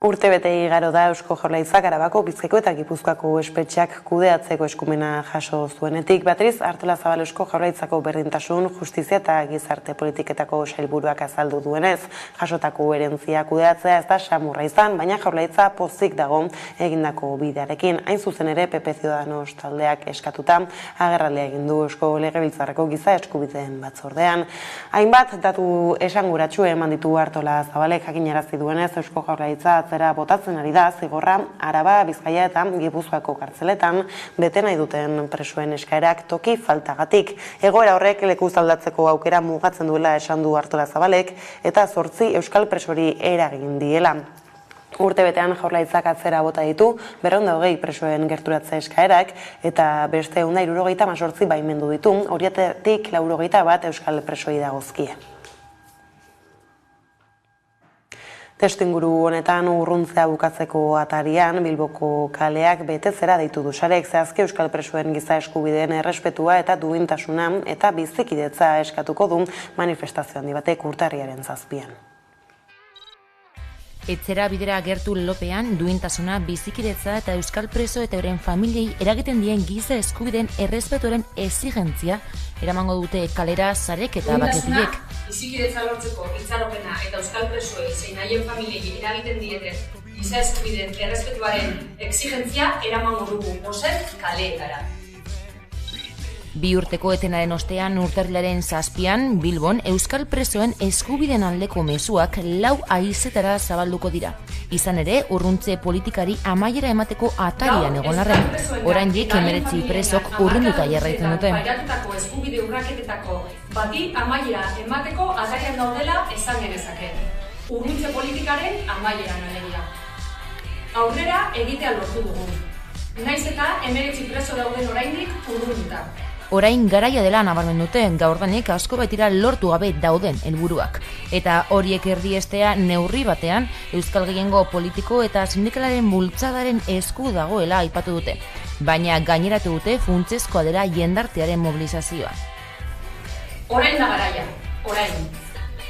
Urtebete igaro da Eusko Jaurlaritzak Arabako, Bizkaiko eta Gipuzkoako espetxeak kudeatzeko eskumena jaso zuenetik. Beatriz Artolazabal Eusko Jaurlaritzako berdintasun, justizia eta gizarte politiketako sailburuak azaldu duenez, jasotako herentzia kudeatzea ez da samurra izan, baina Jaurlaritza pozik dago egindako bidearekin. Hain zuzen ere PP Ciudadanos taldeak eskatuta agerraldia egin du Eusko Legebiltzarreko giza eskubideen batzordean. Hainbat datu esanguratsu eman ditu Artolazabalek jakinarazi duenez Eusko Jaurlaritza atzera botatzen ari da zigorra Araba, Bizkaia eta Gipuzkoako kartzeletan bete nahi duten presoen eskaerak toki faltagatik. Egoera horrek lekuz aldatzeko aukera mugatzen duela esan du Artolazabalek eta 8 euskal presori eragin diela. Urtebetean Jaurlaritzak atzera bota ditu 220 presoen gerturatze eskaerak eta beste 178 baimendu ditu, horietatik 81 euskal presoi dagozkie. Testuinguru honetan urruntzea bukatzeko atarian Bilboko kaleak betezera deitu du sarek, zehazki euskal presoen giza eskubideen errespetua eta duintasuna eta bizikidetza eskatuko du manifestazio handi batek urtarriaren 7an. Etzera bidera agertu lelopean duintasuna, bizikidetza eta euskal preso eta euren familiei eragiten dien giza eskubideen errespetuaren exigentzia eramango dute kalera sarek eta baketilek. Bizikidetza lortzeko itxaropena eta euskal presoei zein haien familiei eragiten dieten giza eskubideen errespetuaren exigentzia eramango dugu oset kaleetara. 2 urteko etenaren ostean urtarrilaren 7an Bilbon euskal presoen eskubideen aldeko mezuak 4 haizetara zabalduko dira. Izan ere, urruntze politikari amaiera emateko atarian egon arren, oraindik 19 presok urrunduta jarraitzen dute. Pairatutako eskubide urraketetako bati amaiera emateko atarian daudela esan genezake. Urruntze politikaren amaieran alegia. Aurrera egitea lortu dugu. Naiz eta 19 preso dauden oraindik urrunduta. Orain garaia dela nabarmen dute, gaurdanik asko baitira lortu gabe dauden helburuak. Eta horiek erdiestea neurri batean, euskal gehiengo politiko eta sindikalaren bultzadaren esku dagoela aipatu dute. Baina gaineratu dute funtsezkoa dela jendartearen mobilizazioa. Orain da garaia, orain.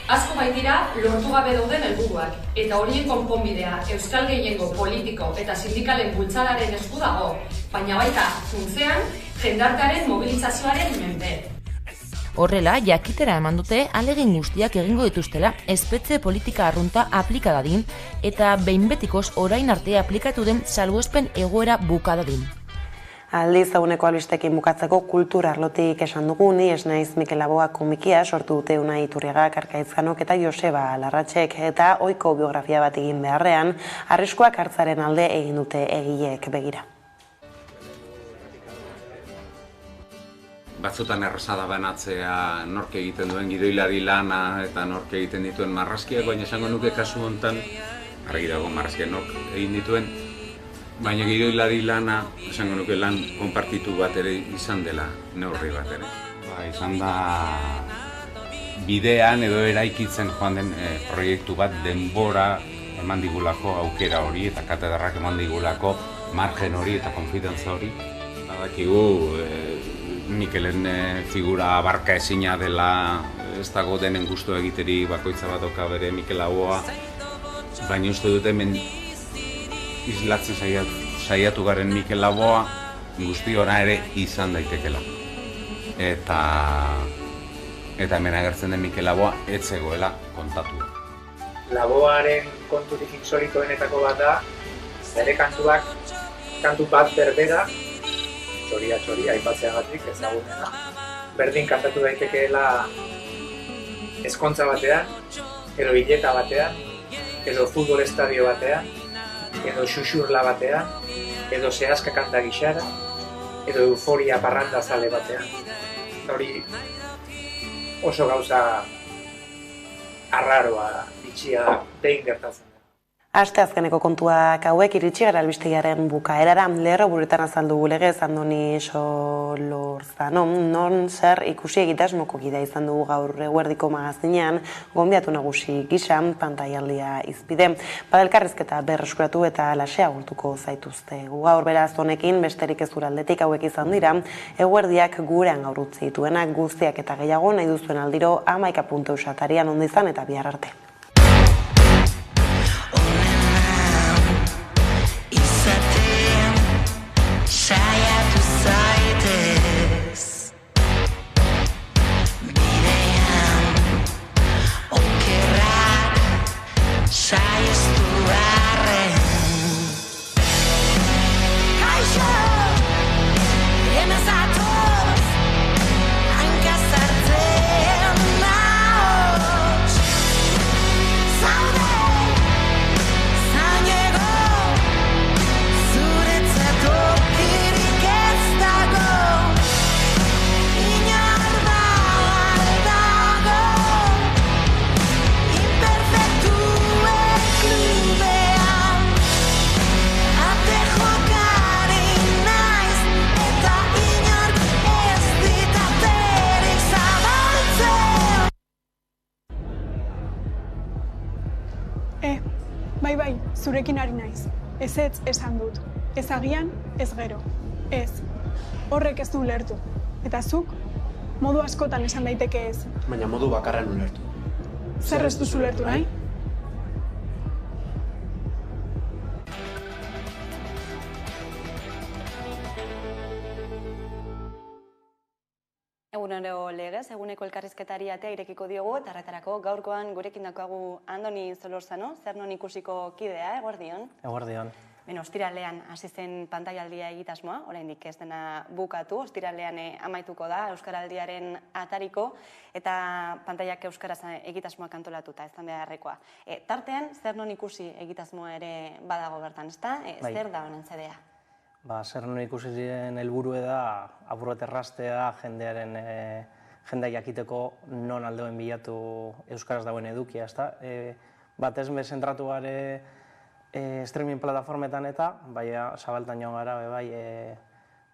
Asko baitira lortu gabe dauden helburuak, eta horien konponbidea euskal gehiengo politiko eta sindikalen bultzadaren esku dago, baina baita funtzean jendartearen mobilizazioaren menpe. Horrela, jakitera eman dute ahalegin guztiak egingo dituztela espetxe politika arrunta aplika dadin eta behin betikoz orain arte aplikatu den salbuespen egoera buka dadin. Aldiz, eguneko albistekin bukatzeko kultura arlotik esan dugu, ni ez naiz Mikel Laboa komikia sortu dute Unai Iturriagak, Arkaitzkanok eta Joseba Larratxek, eta ohiko biografia bat egin beharrean, arriskuak hartzaren alde egin dute egileek, begira. Batzutan erraza da banatzea nork egiten duen gidoilari lana eta nork egiten dituen marrazkiak, baina esango nuke kasu honetan, argi dago marrazkiak nork egin dituen, baina gidoilari lana, esango nuke lan konpartitu bat ere izan dela, neurri bat ere. Izan da bidean edo eraikitzen joan den proiektu bat denbora eman digulako aukera hori eta katedrarrak eman digulako margen hori eta konfidantza hori. Badakigu Mikelen figura abarka ezina dela, ez dago denen gustu egiteri bakoitza bat oka bere Mikel Laboa, baina uste dut hemen islatzen saiatu garen Mikel Laboa guztiona ere izan daitekela. Eta hemen agertzen den Mikel Laboa ez zegoela kontatu. Laboaren konturik insolitoenetako bat da, bere kantuak, kantu bat berbera, txoria aipatzeagatik ezagunena. Berdin kantatu daitekeela ezkontza batean, edo bileta batean, edo futbol estadio batean, edo xuxurla batean, edo zehazka kanta gixara, edo euforia parranda zale batean. Hori oso gauza arraroa, bitxia, behin gertatzen. Aste azkeneko kontuak hauek iritsi gara albistegiaren bukaerara, Lerro buruetan azaldu legez Andoni Solorzano, non zer ikusi egitasmoko gida izan dugu gaur eguerdiko magazinean, gonbidatu nagusi gisa pantailaldia izpide. Elkarrizketa berreskuratu eta lasea agurtuko zaituzte. Gaur beraz honekin besterik ez aldetik hauek izan dira, eguerdiak gurean gaur utzi dituenak guztiak eta gehiago nahi duzuen aldiro 11.eus atarian ondo izan eta bihar arte. Saiatu zaitez bidean okerrak saieztu arren. Kaixo, hemen zatoz, hanka sartzen nahoz. Zaude, zainego, zuretzat okirik ez dago. Inor dago, imperfektuen klubean. Ate jokari naiz, eta inork ez ditaterik zabaltzen. Bai, zurekin ari naiz. Ezetz esan dut. Ez agian, ez gero. Ez. Horrek ez du ulertu. Eta zuk, modu askotan esan daiteke ez. Baina modu bakarran ulertu. Zer ez duzu ulertu nahi? Egunero legez, eguneko elkarrizketari atea irekiko diogu, eta horretarako gaurkoan gurekin daukagu Andoni Solorzano, zer non ikusiko kidea, eguerdion? Eguerdion. Ostiralean hasi zen pantailaldia egitasmoa, oraindik ez dena bukatu, ostiralean amaituko da Euskaraldiaren atariko, eta pantailak euskaraz egitasmoak antolatuta, ez da beharrekoa. Tartean, zer non ikusi egitasmoa ere badago bertan, ezta? Zer da honen zedea? Zer non ikusi ziren helburua da apur bat erraztea jendea jakiteko non aldeuen bilatu euskaraz dagoen edukia, ezta? Batez be zentratu gare streaming plataformetan eta, baina zabaltan joan gara,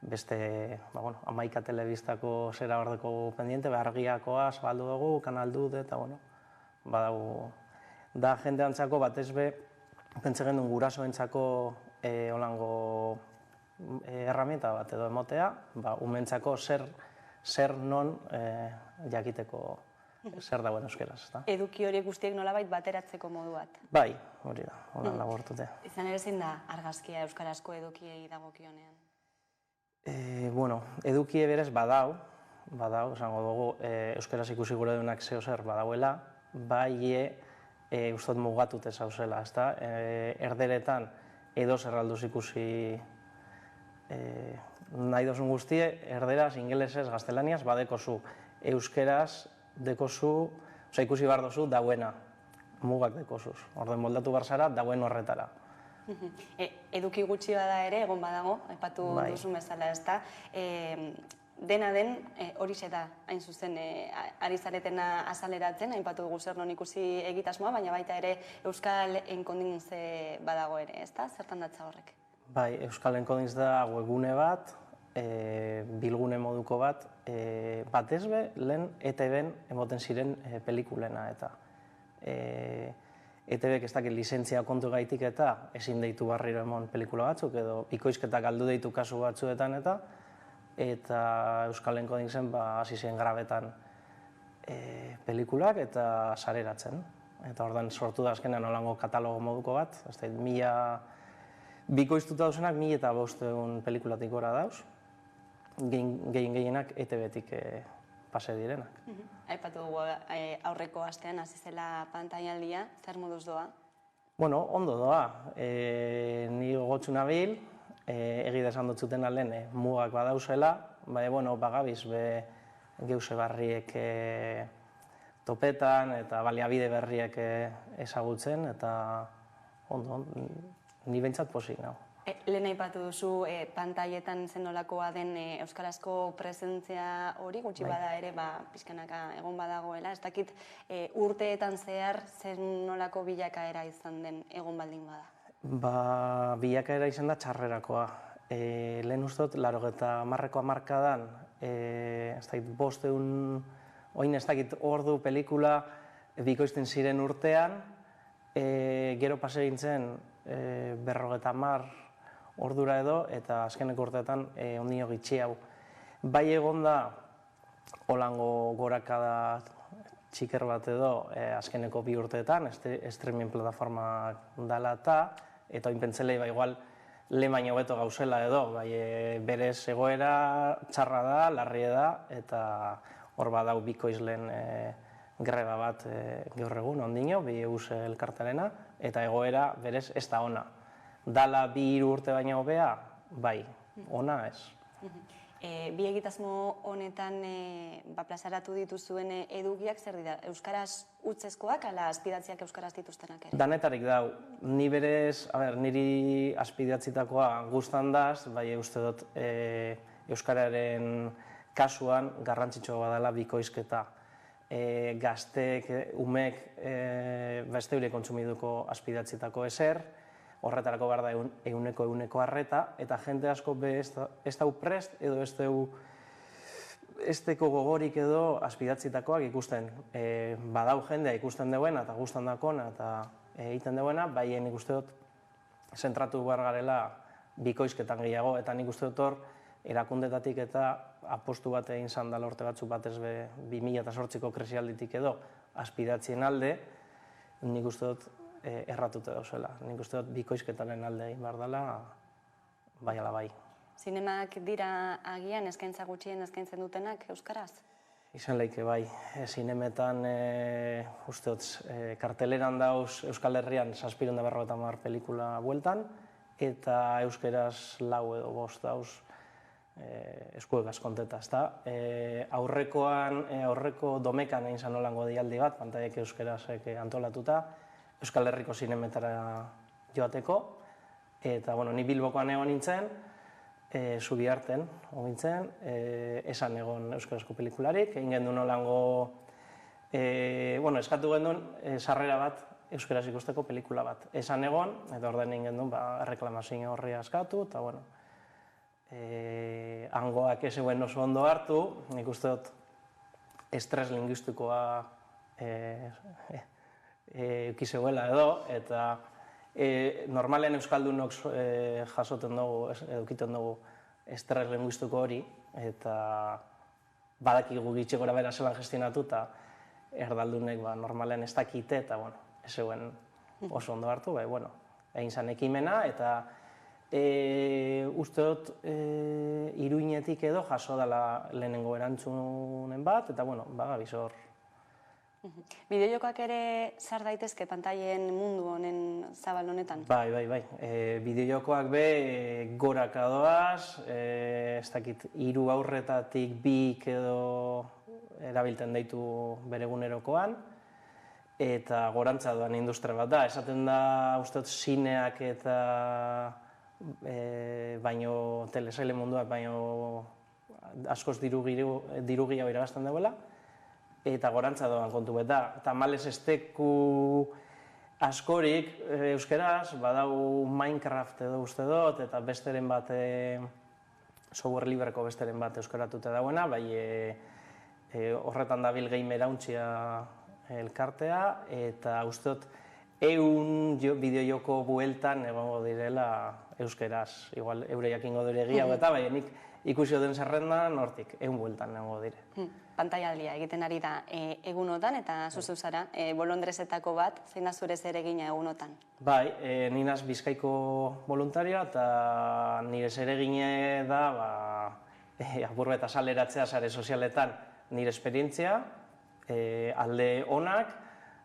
beste 11 telebistako zera ordeko pendiente, argiakoa zabaldu dugu, Kanal Dud, eta badago, da jendeantzako batez be, pentsa gendun gurasoentzako holango herramienta bat edo emotea, umentzako zer non jakiteko zer dagoen euskeraz, ezta? Eduki horiek guztiek nolabait bateratzeko modu bat. Bai, hori da, holan labortute. Izan ere zein da argazkia euskarazko edukiei dagokionean? Edukie berez badau, esango dugu, euskaraz ikusi gure duenak zeo zer badauela, bai ustot mugatut ez hauzela, ezta? Erderetan edo zer alduz ikusi nahi dozun guztie, erderaz, ingelesez, gaztelaniaz, badekozu. Euskeraz dekozu, ikusi behar dozu dauena, mugak dekozuz. Orden moldatu barzara, dauen horretara. Eduki gutxi bada ere, egon badago, aipatu duzun bezala, ezta? Dena den, horixe da, hain zuzen, ari zaretena azaleratzen, aipatu dugu zer non ikusi egitasmoa, baina baita ere Euskal Enkondintze badago ere, ezta? Zertan datza horrek? Bai, Euskal Enkondintz da webgune bat, bilgune moduko bat, batez be, lehen ETB-en emoten ziren pelikulena eta ETB-ek ez dakit lizentzia kontu gaitik eta ezin deitu barriro emon pelikula batzuk edo bikoizketak galdu deitu kasu batzuetan eta Euskal Enkondintzen hasi ziren grabetan pelikulak eta sareratzen. Eta ordan sortu da azkenean holango katalogo moduko bat, bikoiztuta dauzenak 1500 pelikulatik gora dauz, gehienak ETB-tik pase direnak. Aipatu dugu aurreko astean hasi zela pantailaldia, zer moduz doa? Ondo doa. Ni gogotsu nabil, egida esan dut zuten alen mugak badauzela, bagabiz geuse barriek topetan eta baliabide berriek ezagutzen eta ondo, ni behintzat posik nago. Lehen aipatu duzu pantailetan zen nolakoa den euskarazko presentzia hori, gutxi bada ere pixkanaka egon badagoela. Ez dakit urteetan zehar zen nolako bilakaera izan den egon baldin bada? Bilakaera izan da txarrerakoa. Lehen ustot, 80ko hamarkadan, ez dakit 500, oin ez dakit ordu pelikula bikoizten ziren urtean, gero pase gintzen 50 ordura edo, eta azkeneko urteetan ondino gitxi hau. Bai egon da, holango gorakada txiker bat edo, azkeneko 2 urteetan, streaming plataformak dala eta oinpentzelei igual lehen baino beto gauzela edo, berez egoera txarra da, larria da, eta hor badau bikoizlen greba bat gaur egun ondino, bi eus elkartelena, eta egoera berez ez da ona. Dala 2-3 urte baina hobea, bai, ona ez. Bi egitasmo honetan plazaratu dituzuen edukiak zer dira? Euskaraz utzezkoak ala azpidatziak euskaraz dituztenak ere? Danetarik dau. Ni berez, niri azpidatzitakoa gustan daz, bai uste dut euskararen kasuan garrantzitsua badala bikoizketa. Gaztek, umek, beste hori kontsumiduko azpidatzitako ezer, horretarako behar da euneko arreta, eta jente asko ez dau prest edo ez deko gogorik edo azpidatzitakoak ikusten. Badau jendea ikusten duena eta gustan dakona eta egiten duena, bai nik uste dut zentratu behar garela bikoizketan gehiago, eta nik uste dut hor erakundetatik eta apostu bat egin zandala urte batzuk batez 2008ko krisialditik edo azpidatzien alde, nik uste dut erratute dauzela. Nik uste dut bikoizketaren alde egin behar dela, bai ala bai. Zinemak dira agian eskaintza gutxien eskaintzen dutenak euskaraz? Izan leike bai. Zinemetan uste dut karteleran dauz Euskal Herrian 750 pelikula bueltan, eta euskeraz 4 edo 5 dauz eskuegaz konteta, ezta? Aurreko domekan egin zan holango dialdi bat, pantaiek euskerazek antolatuta, Euskal Herriko zinemetara joateko, eta ni Bilbokoan egon nintzen, Zubiarten ogintzen, esan egon euskarazko pelikularik, egin gendun holango, eskatu gendun sarrera bat euskaraz ikusteko pelikula bat. Esan egon, eta orden egin gendun reklamazio horria eskatu, eta hangoak ez eguen oso ondo hartu, nik uste dut estres lingüistikoa eukizeuela edo, eta normalen euskaldunok jasoten dugu, edukiten dugu estres lingüistiko hori, eta badakigu gitxe gora bera zelan gestionatu, eta erdaldunek normalean ez dakite, eta ez zegoen oso ondo hartu, egin zan ekimena, eta uste dut Iruinetik edo jaso dela lehenengo erantzunen bat, eta gabiz hor. Bideojokoak ere sar daitezke pantailen mundu honen zabal honetan? Bai. Bideojokoak goraka doaz, ez dakit, 3 aurretatik 2 edo erabiltzen daitu bere egunerokoan, eta gorantza doan industria bat da. Esaten da, uste dut, zineak eta baino telesaile munduak baino askoz dirugia irabazten dauela, eta gorantza doan kontu bat da. Tamalez esteku askorik euskeraz, badau Minecraft edo uste dut, eta besteren bat, software libreko besteren bat euskaratuta dauena, bai horretan dabil game erauntzia elkartea, eta uste dut, 100 bideojoko bueltan egongo direla euskeraz. Igual, eure jakingo dure egia, eta bai, nik ikusi den zerrendan, hortik, 100 bueltan egongo dire. Pantailaldia egiten ari da egunotan, eta zuzeu zara, bolondresetako bat, zein da zure zeregina egunotan? Bai, ninaz Bizkaiko voluntarioa, eta nire zeregine da, apur eta saleratzea sare sozialetan nire esperientzia, alde onak,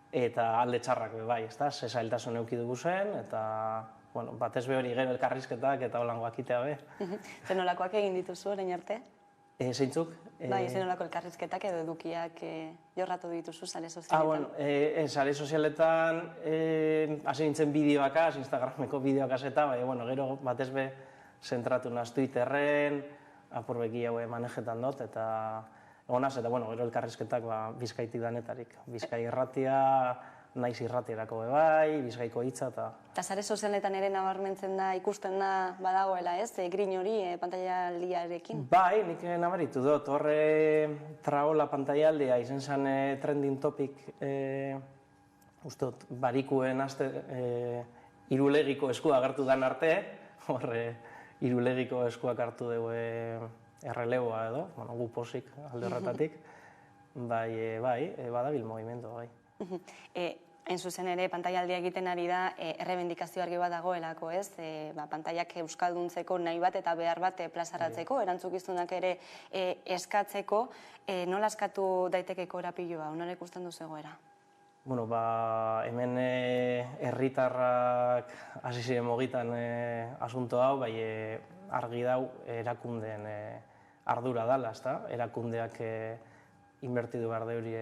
eta alde txarrak bai, ze zailtasun eduki dugu zen, eta batez be hori gero elkarrizketak eta holangoak itea be. Zer nolakoak egin dituzu orain arte? Zeintzuk? Bai, zer nolako elkarrizketak edo edukiak jorratu dituzu sare sozialetan? Sare sozialetan hasi nintzen bideoakaz, Instagrameko bideoakaz eta, gero batez be zentratu naz Twitterren, apurbeki hau manejetan dut, eta egonaz, eta gero elkarrizketak Bizkaitik danetarik. Bizkai irratia, naiz irratierako bai, Bizkaiko hitza eta... Eta sare sozialetan ere nabarmentzen da, ikusten da badagoela, ez? Grin hori pantailaldiarekin? Bai, nik nabaritu dut. Horre traola pantaialdea izen zen trending topic, uste dut, barikuen irulegiko eskua agertu dan arte, horre irulegiko eskuak hartu dugu erreleboa edo, gu posik alde horretatik, badabil movimendu, bai. Hain zuzen ere, pantaialdia egiten ari da, errebendikazio argi bat dagoelako, ez? Pantaiak euskalduntzeko nahi bat eta behar bat plazaratzeko, erantzukizunak ere eskatzeko, nola eskatu daitekeko korapiloa, nola ikusten duzu egoera? Hemen herritarrak hasi ziren mogitan asunto hau, argi dau erakundeen ardura dala, erakundeak inbertidu behar deuri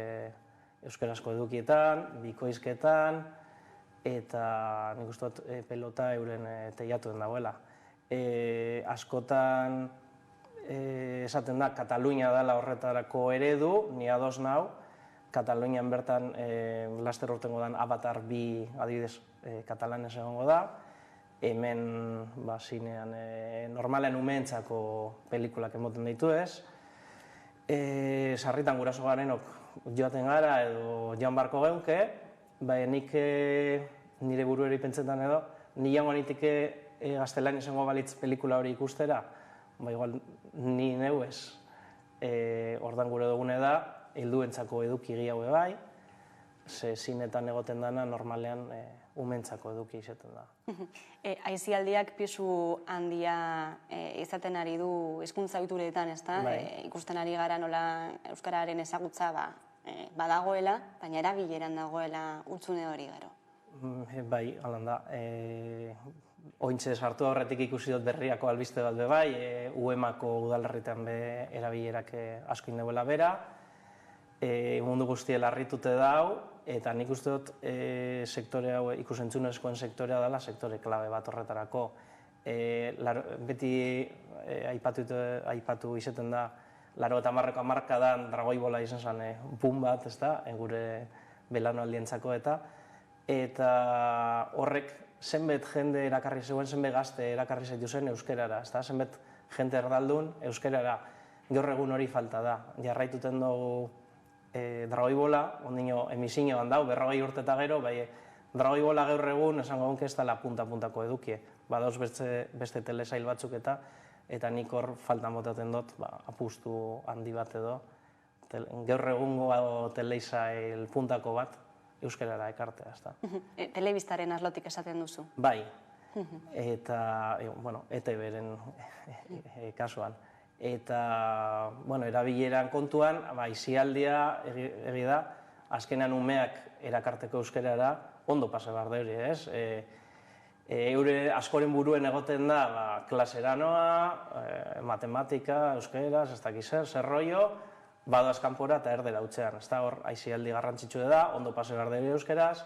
euskarazko edukietan, bikoizketan, eta nik uste dut pelota euren teiatuen dagoela. Askotan esaten da, Katalunia dela horretarako eredu, ni ados nau, Katalunian bertan laster urtengo dan Avatar 2 adibidez katalanez egongo da, hemen zinean normalean umeentzako pelikulak emoten ditu ez, sarritan guraso garenok joaten gara edo joan barko geunke, nik nire burueri pentsetan edo, ni jango nitik gaztelan izango balitz pelikula hori ikustera, igual ni neu ez, ordan gure dugune da, helduentzako eduki haue bai, ze zinetan egoten dana normalean umentzako eduki izaten da. Aizialdiak pisu handia izaten ari du hizkuntza ohituretan, ezta? Ikusten ari gara nola euskararen ezagutza badagoela, baina erabileran dagoela hutsune hori gero. Bai, halan da. Ointxe sartu aurretik ikusi dut Berriako albiste bat be bai, UEMako udalerritan be erabilerak asko indeuela bera, mundu guztie larritute dau, eta nik uste dut sektore hau ikusentzunezkoen sektorea dela sektore klabe bat horretarako. Beti aipatu izaten da, 80ko hamarkadan Dragoi Bola izan zen boom bat, gure belaunaldientzako eta horrek zenbait jende erakarri zegoen, zenbait gazte erakarri zaitu zen euskerara, zenbait jente erdaldun euskerara. Gaur egun hori falta da, jarraituten dugu Dragoi Bola, ondino emisiñoan dau, 40 urte eta gero, Dragoi Bola gaur egun esango gonke ez dela punta-puntako edukie. Badauz beste telesail batzuk eta nik hor faltan botaten dut apustu handi bat edo gaur egungo telesail puntako bat euskarara ekartea, ezta. Telebistaren arlotik esaten duzu. Bai, eta, ETB-ren kasuan. Eta, erabileran kontuan, isialdia egi da, azkenean umeak erakarteko euskarara ondo pasa behar da hori, ez? Eure askoren buruen egoten da, klasera noa, matematika, euskaraz, ez dakiz zer rollo, badoaz kanpora eta erdera utzean. Ez da hor, aizialdi garrantzitsu da, ondo pasa behar da euskaraz,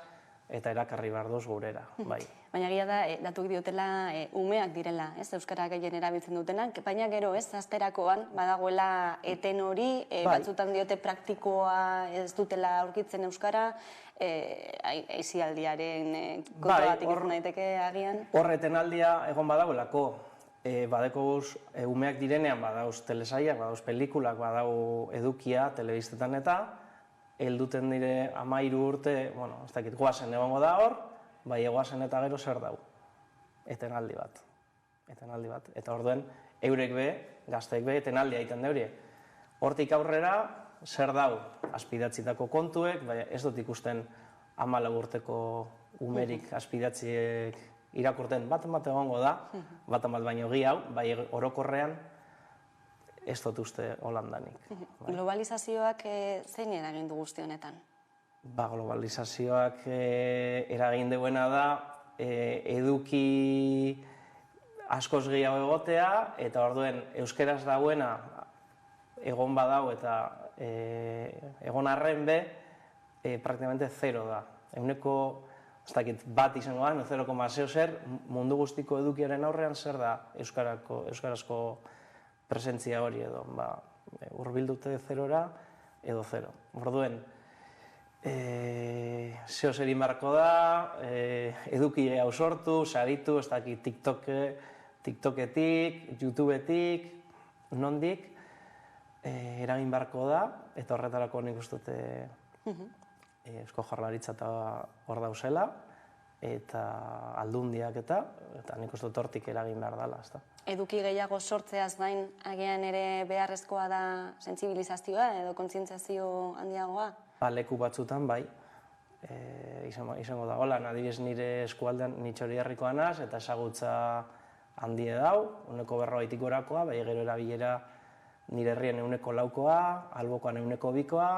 eta erakarri behar duz gurera, bai. Baina gira da, datuk diotela umeak direla, ez, euskara gehien erabiltzen dutenak, baina gero, ez, azterakoan, badagoela eten hori, batzutan diote praktikoa ez dutela aurkitzen euskara, aizialdiaren kontu bat ikusten daiteke agian. Hor etenaldia egon badagoelako, badeko umeak direnean badauz telesaiak, badauz pelikulak, badau edukia, telebistetan eta, helduten dire 13 urte, ez dakit, goazen egongo da hor, bai goazen eta gero zer dau. Etenaldi bat. Eta orduen, eurek be, gazteek be, etenaldi aiten deurie. Hortik aurrera, zer dau, azpidatzitako kontuek, bai ez dut ikusten 14 urteko umerik azpidatziek irakurten bat egongo da, bat baino hau, bai orokorrean, ez dut uste holandanik. Globalizazioak zein eragin du guzti honetan? Globalizazioak eragin duena da eduki askoz gehiago egotea, eta orduen euskeraz dauena egon badau eta egon arren be, praktikamente 0 da. Eguneko, ez dakit, bat izango da, 0,0 zer, mundu guztiko edukiaren aurrean zer da euskarazko presentzia hori edo, urbildute 0-ra edo 0. Orduen, zeo zer inbarko da, eduki hau sortu, saritu, ez dakit TikToketik, YouTubetik, nondik, eragin barko da, eta horretarako nik ustute Eusko Jaurlaritza eta hor dauzela, eta aldundiak eta nik uste dut hortik eragin behar dela, ezta. Eduki gehiago sortzeaz gain, agian ere beharrezkoa da sentsibilizazioa edo kontzientziazio handiagoa? Leku batzutan, bai. Izango da, hola, adibidez nire eskualdean nitxori herrikoa naz, eta ezagutza handie dau, 40 gorakoa, bai gero erabilera nire herrien 4koa, albokoan 2koa,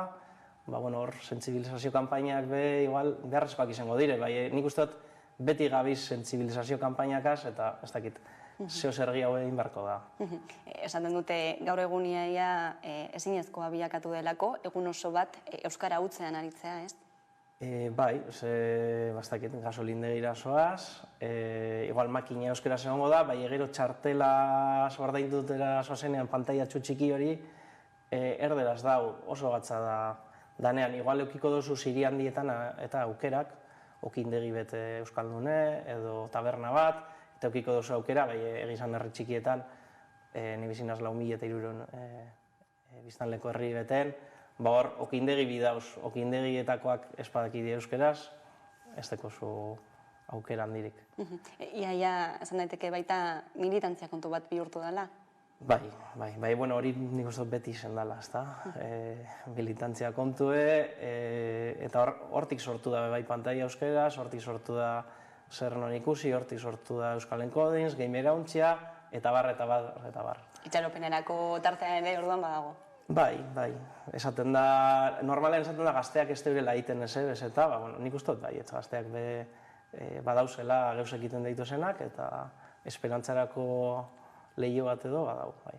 hor, sentsibilizazio kanpainak igual beharrezkoak izango dire, bai, nik uste dut beti gabiz sentsibilizazio kanpainakaz, eta ez dakit, zeo zer gehiago egin barko da. Esaten dute gaur egunia ezinezkoa bilakatu delako, egun oso bat euskara hutzean aritzea, ez? Bai, ez dakit, gasolindegira zoaz, igual makina euskaraz egongo da, bai gero txartela ordaindutera zoazenean pantaila txiki hori, erderaz dau, oso gatza da danean, igual eukiko dozu ziri handietan eta aukerak, okindegi bete euskaldune edo taberna bat, eta eukiko dozu aukera, bai egizan herri txikietan, ni bizinaz 4.300 biztanleko herri beten, hor, okindegi bidauz, okindegietakoak espadakide euskeraz, ez dekozu aukera handirik. Iaia, esan daiteke baita militantzia kontu bat bihurtu dela? Bai, hori nik uste beti izen dela, ezta? Militantzia kontue, eta hortik sortu da bai pantaila euskeraz, hortik sortu da zer non ikusi, hortik sortu da Euskal Encodings, Gamerauntxia, eta bar. Itxaropenerako tartea ere orduan badago? Bai, esaten da, normalen esaten da gazteak ez deurela egiten ez, eta nik uste dut bai, gazteak badauzela geuz egiten dituzenak, eta esperantzarako lehio bat edo badau, bai.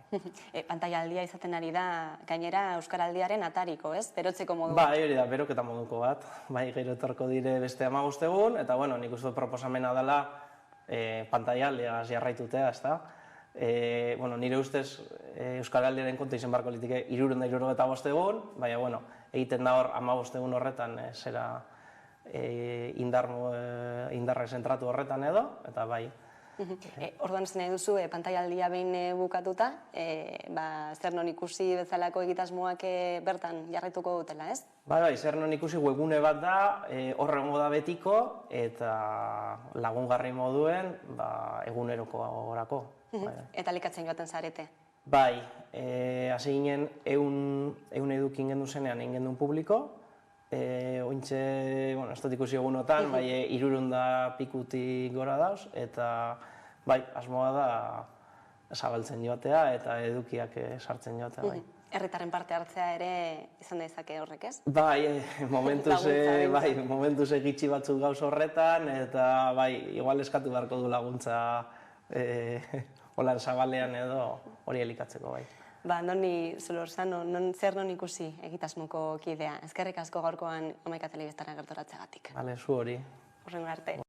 Pantaialdia izaten ari da, gainera Euskaraldiaren atariko, ez? Berotzeko modu. Bai, hori da, beroketa moduko bat. Bai, gero etorko dire beste 15 egun, eta nik uste dut proposamena dela pantaialdiaz jarraitutea, ezta? Nire ustez Euskaraldiaren kontu izen barko litike 365 egun, baina, egiten da hor 15 egun horretan zera indarrak zentratu horretan edo, eta bai. Orduan ez nahi duzu, pantaialdia behin bukatuta, zer non ikusi bezalako egitasmoak bertan jarraituko dutela, ez? Bai, zer non ikusi webgune bat da, horrengo da betiko, eta lagungarri moduen eguneroko horako. Eta likatzen joaten zarete? Bai, hasi ginen ehun edukin gendu zenean egin gendun publiko, ointxe, ez dut ikusi egunotan, bai, 300 pikutik gora dauz, eta bai, asmoa da zabaltzen joatea eta edukiak sartzen joatea, bai. Herritarren parte hartzea ere izan daizake horrek, ez? Bai, momentuz egitxi batzuk gauz horretan, eta bai, igual eskatu beharko du laguntza holan zabalean edo hori elikatzeko, bai. Andoni Solorzano, zer non ikusi egitasmoko kidea? Ezkerrik asko gaurkoan Hamaika Telebistara gerturatzeagatik. Bale, zu hori. Hurrengo arte.